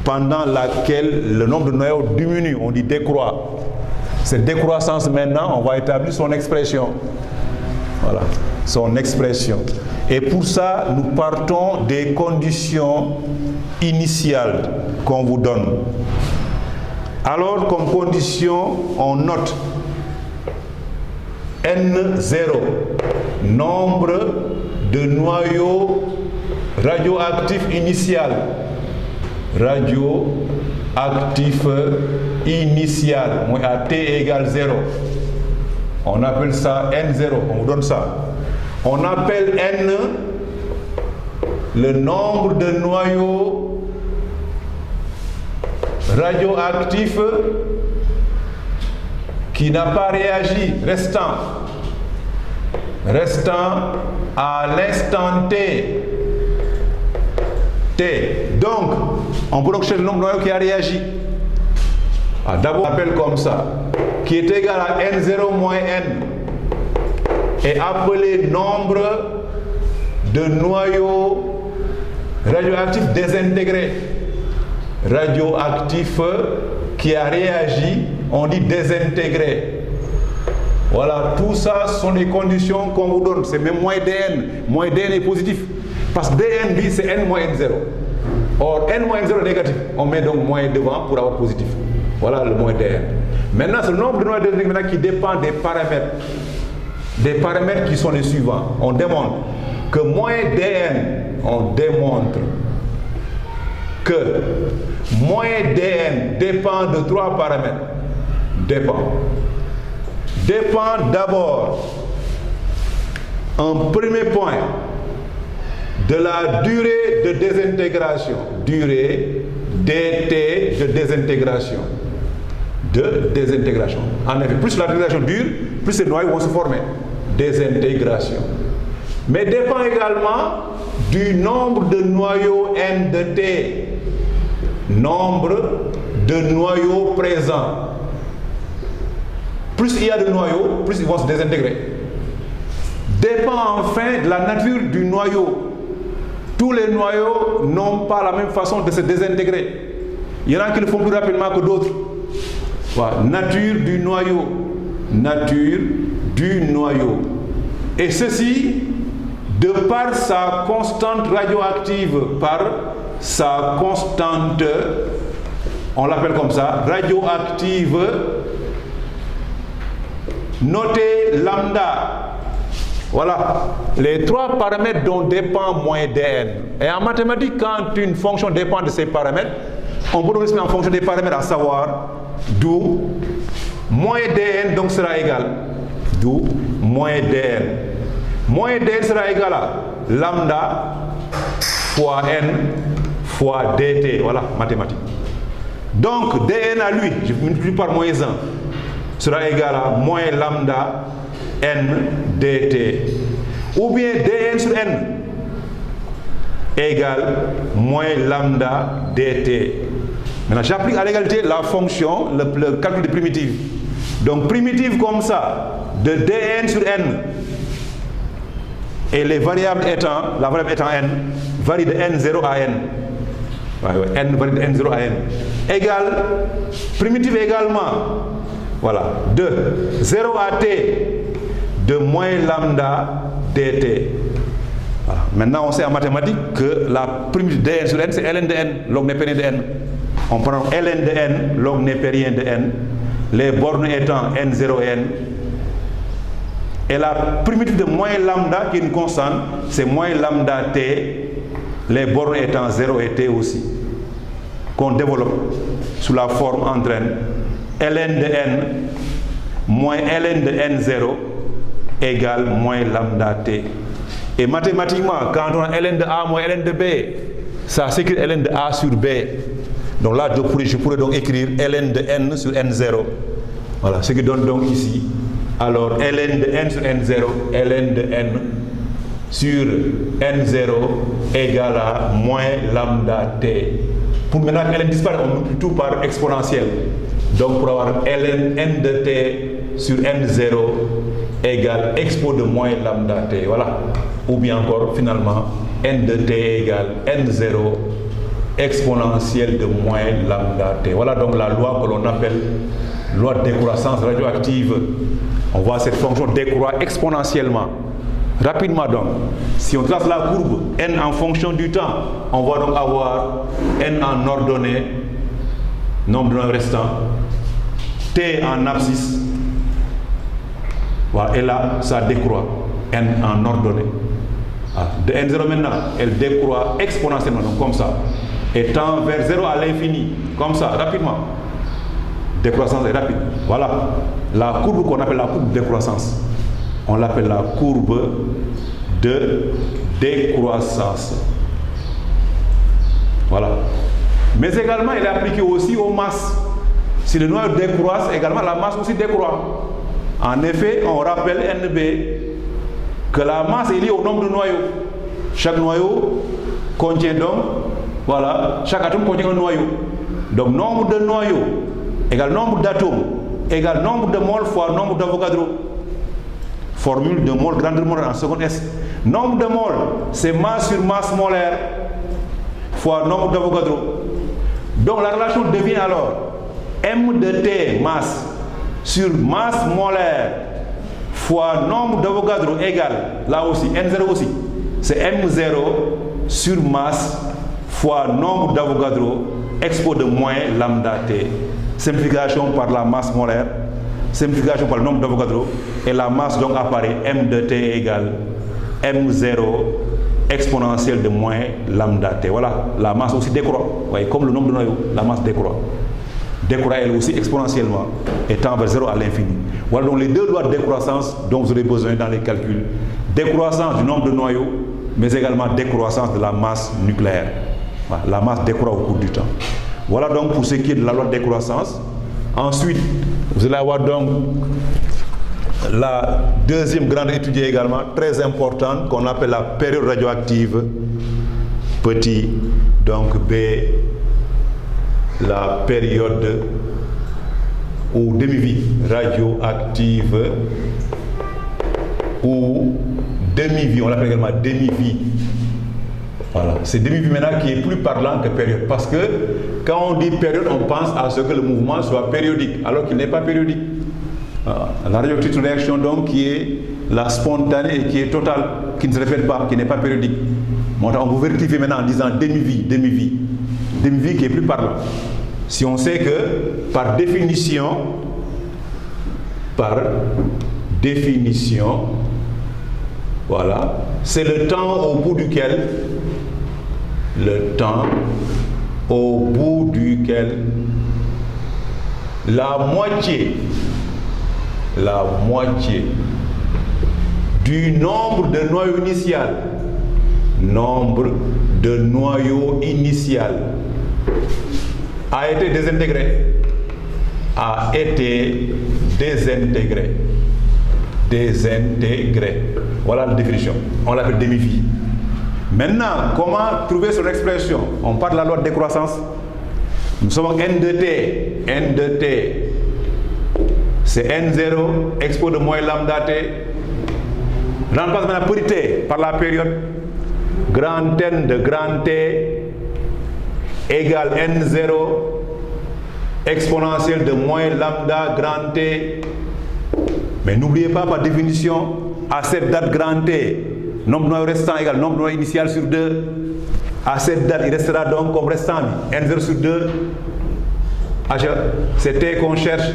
pendant laquelle le nombre de noyaux diminue, on dit décroît. Cette décroissance maintenant, on va établir son expression. Voilà, son expression. Et pour ça, nous partons des conditions initiales qu'on vous donne. Alors, comme condition, on note N0, nombre de noyaux radioactifs initial. Radioactif initial, moins à T égale 0. On appelle ça N0, on vous donne ça. On appelle N le nombre de noyaux radioactifs qui n'a pas réagi, restant à l'instant T. Donc, on peut donc chercher le nombre de noyaux qui a réagi. D'abord, on appelle comme ça, qui est égal à N0 moins N, est appelé nombre de noyaux radioactifs désintégrés. Radioactif qui a réagi, on dit désintégré. Voilà, tout ça sont les conditions qu'on vous donne. C'est même moins DN. Moins DN est positif. Parce que DN, c'est N moins N0. Or, N moins N0 est négatif. On met donc moins devant pour avoir positif. Voilà le moins DN. Maintenant, c'est le nombre de noyaux désintégrés qui dépend des paramètres. Des paramètres qui sont les suivants. On démontre que moins DN, on démontre que moins DN dépend de trois paramètres. Dépend d'abord, en premier point, de la durée de désintégration. Durée dt de désintégration. En effet, plus la désintégration dure, plus ces noyaux vont se former. Désintégration. Mais dépend également du nombre de noyaux N de T. Nombre de noyaux présents. Plus il y a de noyaux, plus ils vont se désintégrer. Dépend enfin de la nature du noyau. Tous les noyaux n'ont pas la même façon de se désintégrer. Il y en a qui le font plus rapidement que d'autres. Voilà. Nature du noyau. Et ceci, de par sa constante radioactive, on l'appelle comme ça, radioactive, notez lambda. Voilà, les trois paramètres dont dépend moins dn. Et en mathématiques, quand une fonction dépend de ces paramètres, on peut donner en fonction des paramètres, à savoir d'où moins dn donc sera égal. D'où moins dn. Moins dn sera égal à lambda fois n fois dt. Voilà, mathématiques. Donc dn à lui, je multiplie par moins 1, sera égal à moins lambda n dt. Ou bien dn sur n égale moins lambda dt. Maintenant, j'applique à l'égalité la fonction, le calcul de primitive. Donc, primitive comme ça, de dn sur n, et les variables étant, la variable étant n, varie de n0 à n. N varie de n0 à n. Égale, primitive également, voilà, de 0 à t, de moins lambda dt. Voilà. Maintenant, on sait en mathématiques que la primitive de n sur n, c'est ln de n, log népérien de n. On prend ln de n, log népérien de n, les bornes étant n0 et n. Et la primitive de moins lambda, qui est une constante, c'est moins lambda t, les bornes étant 0 et t aussi, qu'on développe sous la forme entre n, ln de n moins ln de n0 égale moins lambda t. Et mathématiquement, quand on a ln de a moins ln de b, ça s'écrit ln de a sur b. Donc là, je pourrais donc écrire ln de n sur n0. Voilà, ce qui donne donc ici, alors ln de n sur n0, ln de n sur n0 égale à moins lambda t. Pour maintenant que ln disparaît, on multiplie tout par exponentiel. Donc pour avoir ln n de t sur n0 égale expo de moins lambda t. Voilà. Ou bien encore, finalement, n de t égale n0 exponentielle de moins lambda t. Voilà donc la loi que l'on appelle loi de décroissance radioactive. On voit cette fonction décroît exponentiellement. Rapidement donc, si on trace la courbe n en fonction du temps, on va donc avoir n en ordonnée, nombre de noyaux restants, t en abscisse, voilà, et là ça décroît, n en ordonnée. De n0 maintenant, elle décroît exponentiellement, donc comme ça, et tend vers 0 à l'infini, comme ça, rapidement. Décroissance est rapide. Voilà la courbe qu'on appelle la courbe de décroissance. On l'appelle la courbe de décroissance. Voilà. Mais également, elle est appliquée aussi aux masses. Si le noyau décroisse, également la masse aussi décroît. En effet, on rappelle NB que la masse est liée au nombre de noyaux. Chaque noyau contient donc, voilà, chaque atome contient un noyau. Donc nombre de noyaux égale nombre d'atomes égale nombre de moles fois nombre d'Avogadro. Formule de mole, grandeur molaire en seconde S. Nombre de moles, c'est masse sur masse molaire fois nombre d'Avogadro. Donc la relation devient alors M de T masse sur masse molaire fois nombre d'Avogadro égale, là aussi, N0 aussi, c'est M0 sur masse fois nombre d'Avogadro expo de moins lambda T. Simplification par la masse molaire, simplification par le nombre d'Avogadro, et la masse donc apparaît M de T égale M0 exponentielle de moins lambda T. Voilà, la masse aussi décroît. Vous voyez, comme le nombre de noyaux, la masse décroît. Décroît elle aussi exponentiellement et tend vers 0 à l'infini. Voilà donc les deux lois de décroissance dont vous aurez besoin dans les calculs. Décroissance du nombre de noyaux, mais également décroissance de la masse nucléaire. Voilà, la masse décroît au cours du temps. Voilà donc pour ce qui est de la loi de décroissance. Ensuite, vous allez avoir donc la deuxième grande étudiée également, très importante, qu'on appelle la période radioactive, petit, donc B, la période ou demi-vie radioactive ou demi-vie, on l'appelle également demi-vie. Voilà, c'est demi-vie maintenant qui est plus parlant que période, parce que quand on dit période, on pense à ce que le mouvement soit périodique, alors qu'il n'est pas périodique. La radioactivité est une réaction donc qui est la spontanée et qui est totale, qui ne se répète pas, qui n'est pas périodique. Bon, on vous vérifie maintenant en disant demi-vie, demi-vie. Demi-vie qui est plus parlant. Si on sait que par définition, voilà, c'est le temps au bout duquel la moitié du nombre de noyaux initial a été désintégré. A été désintégré. Désintégré. Voilà la définition. On l'appelle demi-vie. Maintenant, comment trouver son expression? On parle de la loi de décroissance. Nous sommes N de T. N de T. C'est N0, expo de moins lambda T. Remplace maintenant petit t par la période. Grand N de grand T égale N0, exponentielle de moins lambda grand T. Mais n'oubliez pas, par définition, à cette date grand T, nombre de noyaux restant égale nombre de noyaux initial sur 2. À cette date, il restera donc comme restant N0 sur 2. C'est T qu'on cherche,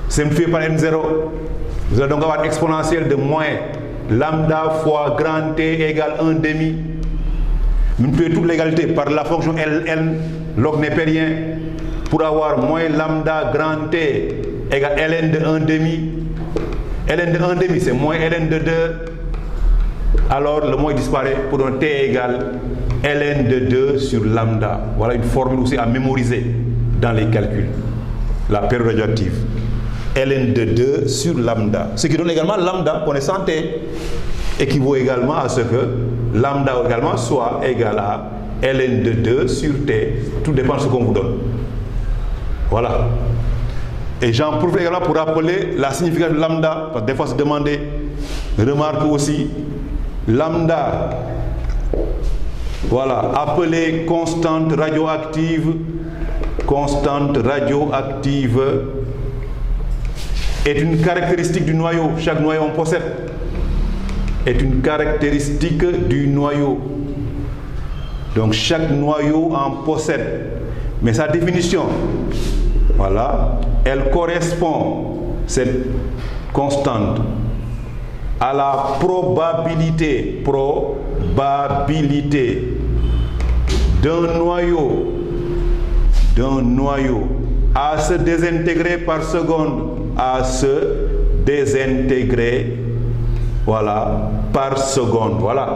simplifié par N0. Vous allez donc avoir exponentielle de moins lambda fois grand T égale 1 demi. Multipliez toute l'égalité par la fonction Ln, log népérien, pour avoir moins lambda grand T égale Ln de 1 demi. Ln de 1 demi, c'est moins Ln de 2. Alors le moins disparaît pour donner T égale Ln de 2 sur lambda. Voilà une formule aussi à mémoriser dans les calculs. La période radioactive. Ln de 2 sur lambda. Ce qui donne également lambda, connaissant T, équivaut également à ce que lambda également soit égal à Ln de 2 sur T. Tout dépend de ce qu'on vous donne. Voilà. Et j'en profite également pour rappeler la signification de lambda, parce que des fois c'est demandé. Remarque aussi, lambda, voilà, appelée constante radioactive, est une caractéristique du noyau. Chaque noyau en possède. Est une caractéristique du noyau. Donc chaque noyau en possède. Mais sa définition, voilà, elle correspond, cette constante, à la probabilité d'un noyau à se désintégrer par seconde, voilà, par seconde, voilà.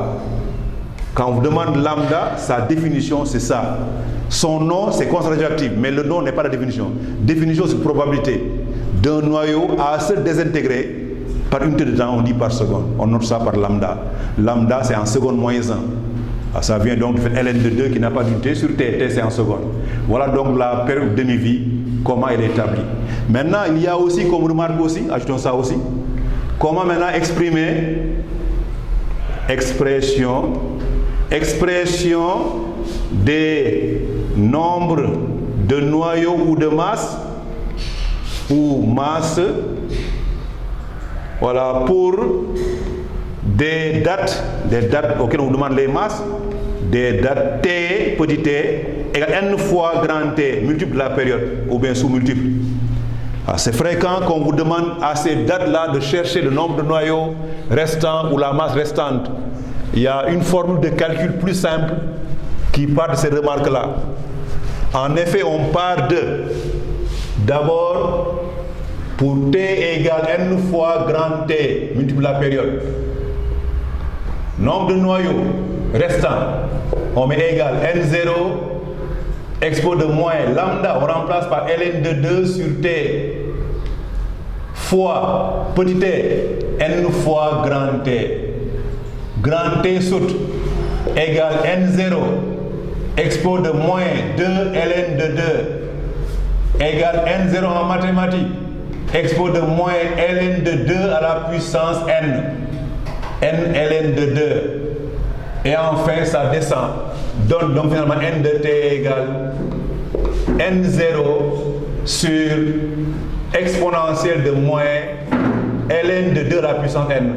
Quand on vous demande lambda, sa définition c'est ça. Son nom c'est constante radioactive, mais le nom n'est pas la définition. Définition c'est probabilité d'un noyau à se désintégrer par unité de temps, on dit par seconde. On note ça par lambda. Lambda c'est en seconde moins 1. Ça vient donc du fait Ln de 2 qui n'a pas d'unité sur T. T c'est en seconde. Voilà donc la période de demi-vie, comment elle est établie. Maintenant il y a aussi, comme remarque aussi, ajoutons ça aussi, comment maintenant exprimer expression des nombres de noyaux ou de masse voilà, pour des dates auxquelles on vous demande les masses, des dates T, petit t, égale n fois grand T, multiple de la période, ou bien sous-multiple. C'est fréquent qu'on vous demande à ces dates-là de chercher le nombre de noyaux restants ou la masse restante. Il y a une formule de calcul plus simple qui part de ces remarques-là. En effet, on part d'abord, pour T égale n fois grand T, multiple de la période. Nombre de noyaux restants, on met égal N0, expo de moins lambda, on remplace par Ln de 2 sur T, fois petit t, n fois grand T. Grand T saute, égale N0, expo de moins 2 Ln de 2, égale N0 en mathématiques, expo de moins Ln de 2 à la puissance n. N Ln de 2. Et enfin, ça descend. Donne donc finalement n de t égale N0 sur exponentielle de moins Ln de 2 à la puissance n.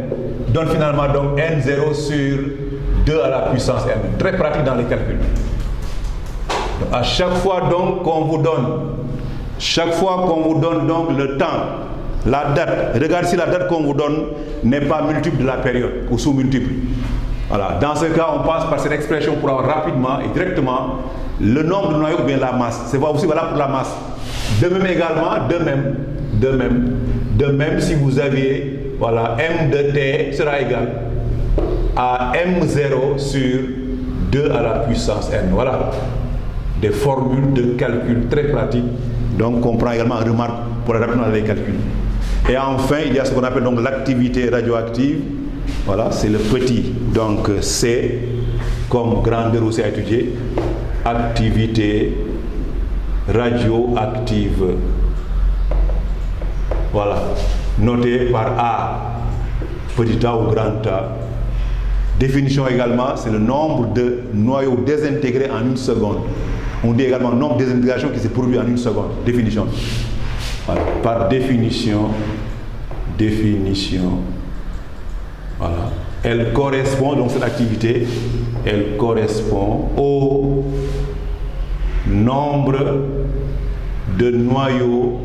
Donne finalement donc N0 sur 2 à la puissance n. Très pratique dans les calculs. Donc, à chaque fois donc qu'on vous donne donc le temps, la date, regardez si la date qu'on vous donne n'est pas multiple de la période ou sous-multiple. Voilà. Dans ce cas, on passe par cette expression pour avoir rapidement et directement le nombre de noyaux ou bien la masse. C'est aussi valable pour la masse. De même également, de même si vous aviez, voilà, m de t sera égal à m0 sur 2 à la puissance n. Voilà. des formules de calcul très pratiques, donc qu'on prend également en remarque pour le rapidement des calculs. Et enfin, il y a ce qu'on appelle donc l'activité radioactive. Voilà, c'est le petit, donc C, comme grandeur aussi à étudier, activité radioactive. Voilà, noté par A, petit a ou grand A. Définition également, c'est le nombre de noyaux désintégrés en une seconde. On dit également nombre de désintégrations qui s'est produit en une seconde. Définition. Voilà. Par définition, voilà. Elle correspond, donc cette activité, elle correspond au nombre de noyaux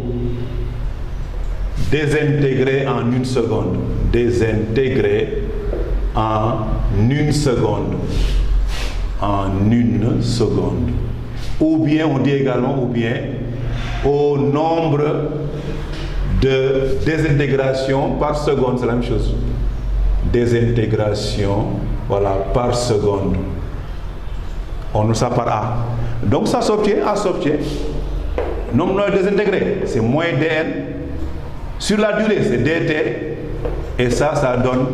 désintégrés en une seconde. Désintégrés en une seconde. En une seconde. Ou bien, on dit également, ou bien, au nombre de désintégrations par seconde, c'est la même chose. Désintégration, voilà, par seconde. On le sait par A. Donc ça s'obtient, A s'obtient. Nombre de désintégrés, c'est moins dn. Sur la durée, c'est dt. Et ça donne,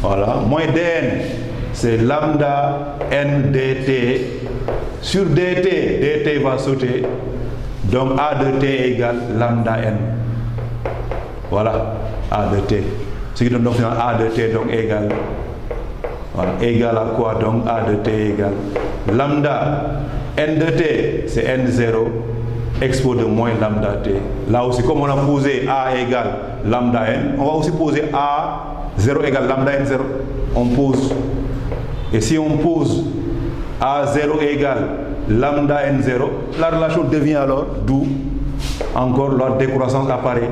voilà, moins dn, c'est lambda n dt. Sur dt va sauter. Donc A de t égale lambda n. Voilà, A de t. Ce qui donne donc A de t donc égale. Voilà, égal à quoi donc A de t égale lambda n de t, c'est n0 expo de moins lambda t. Là aussi, comme on a posé A égale lambda n, on va aussi poser A0 égale lambda n0. On pose. Et si on pose A0 égale lambda n0, la relation devient alors, d'où encore la décroissance apparaît.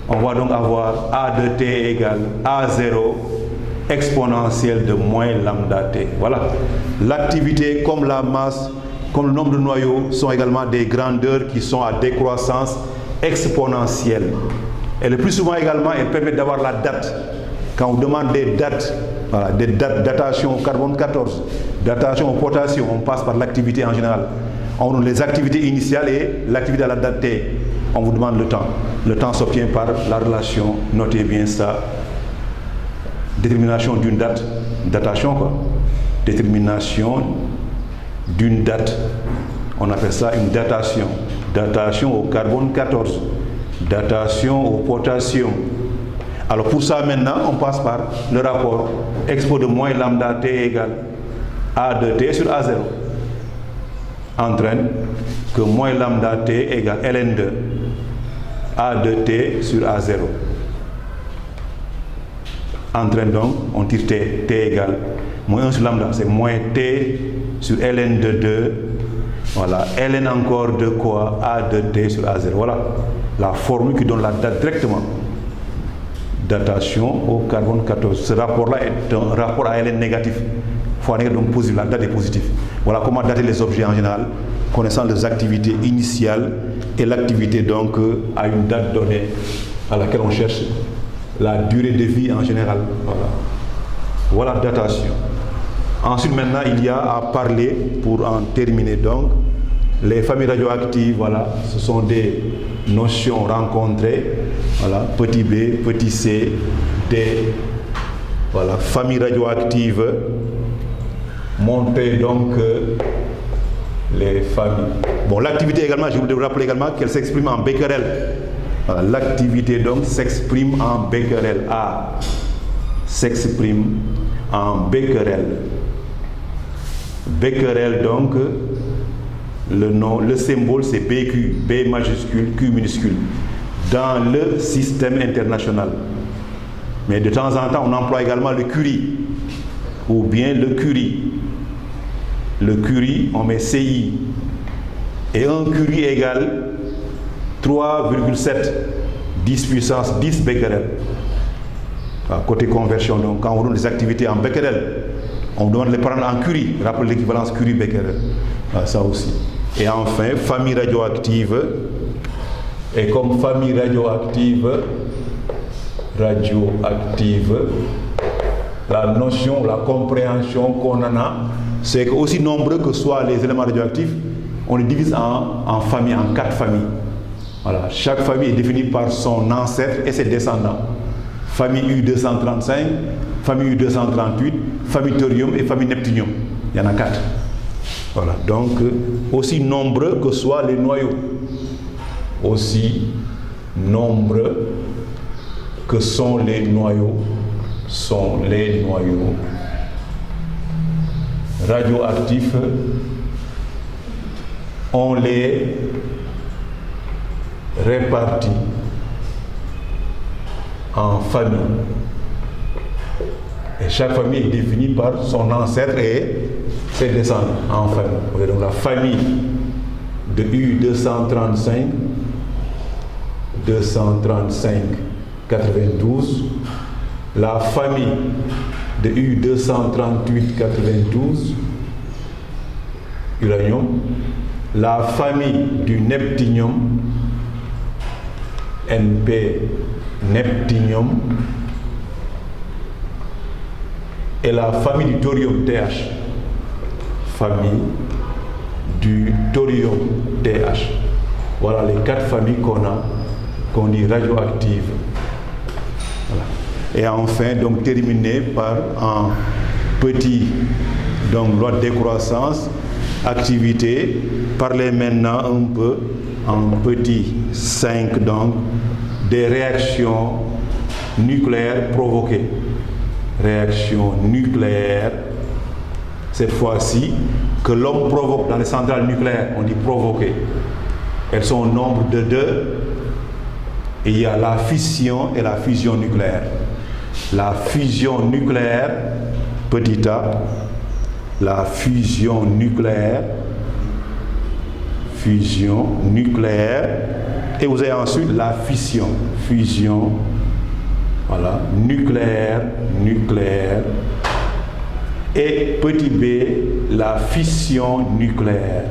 On va donc avoir A de t égale A0 exponentielle de moins lambda t. Voilà. L'activité comme la masse, comme le nombre de noyaux sont également des grandeurs qui sont à décroissance exponentielle. Et le plus souvent également, elles permettent d'avoir la date. Quand on demande des dates, voilà, des dates, datation au carbone 14, datation au potassium, on passe par l'activité en général. On donne les activités initiales et l'activité à la date T. On vous demande le temps. Le temps s'obtient par la relation, notez bien ça. Détermination d'une date, datation quoi. Détermination d'une date, on appelle ça une datation. Datation au carbone 14, datation au potassium. Alors pour ça maintenant, on passe par le rapport expo de moins lambda t égale A de t sur A0. Entraîne que moins lambda t égale ln2 A de t sur A0. Entraîne donc, on tire t égale moins 1 sur lambda, c'est moins t sur ln de 2. Voilà, ln encore de quoi? A de t sur A0. Voilà la formule qui donne la date directement. Datation au carbone 14. Ce rapport-là est un rapport à ln négatif. Il faut donc positif, la date est positive. Voilà comment dater les objets en général, connaissant les activités initiales et l'activité donc à une date donnée à laquelle on cherche la durée de vie en général. Voilà datation. Ensuite maintenant il y a à parler, pour en terminer donc, les familles radioactives. Voilà, ce sont des notions rencontrées. Voilà, petit b, petit c, d. Voilà, famille radioactive. Montrer donc les familles. Bon, l'activité également, je voudrais vous rappeler également qu'elle s'exprime en becquerel. Voilà, l'activité donc s'exprime en becquerel. A s'exprime en becquerel. Becquerel donc, le nom, le symbole c'est BQ, B majuscule, Q minuscule, dans le système international. Mais de temps en temps, on emploie également le Curie, ou bien le Curie. Le Curie, on met CI. Et un Curie égale 3,7 10 puissance 10 becquerel. Côté conversion, donc quand on donne des activités en becquerel, on demande de les prendre en Curie. Rappelez l'équivalence Curie-becquerel. Ça aussi. Et enfin, famille radioactive. Et comme famille radioactive, la notion, la compréhension qu'on en a, c'est que aussi nombreux que soient les éléments radioactifs, on les divise en familles, en 4 familles. Voilà, chaque famille est définie par son ancêtre et ses descendants. Famille U235, famille U238, famille Thorium et famille Neptunium. Il y en a 4. Voilà, donc aussi nombreux que soient les noyaux. Aussi nombreux que sont les noyaux radioactifs. On les répartit en familles. Et chaque famille est définie par son ancêtre et ses descendants en famille. Donc la famille de U235, 92, la famille de U238, 92, uranium, la famille du neptunium, NP, neptunium, et la famille du thorium, TH, famille du thorium, TH. Voilà les 4 familles qu'on dit radioactives. Voilà. Et enfin, donc terminé par un petit, donc loi de décroissance, activité, parler maintenant un peu en petit 5, donc des réactions nucléaires provoquées. Réactions nucléaires, cette fois-ci, que l'homme provoque dans les centrales nucléaires, on dit provoquer. Elles sont au nombre de 2. Et il y a la fission et la fusion nucléaire. La fusion nucléaire, petit a, la fusion nucléaire, et vous avez ensuite la fission, voilà, nucléaire, et petit b, la fission nucléaire.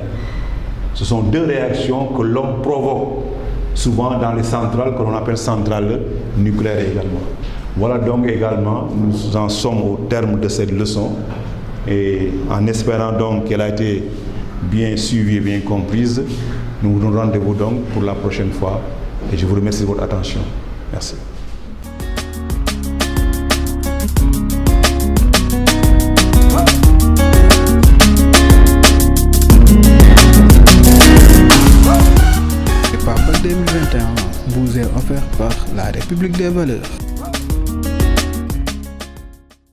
Ce sont 2 réactions que l'homme provoque, souvent dans les centrales que l'on appelle centrales nucléaires également. Voilà donc également, nous en sommes au terme de cette leçon, et en espérant donc qu'elle a été bien suivie et bien comprise, nous vous donnons rendez-vous donc pour la prochaine fois, et je vous remercie de votre attention. Merci. Prépa Bac 2021 vous est offert par la République des valeurs.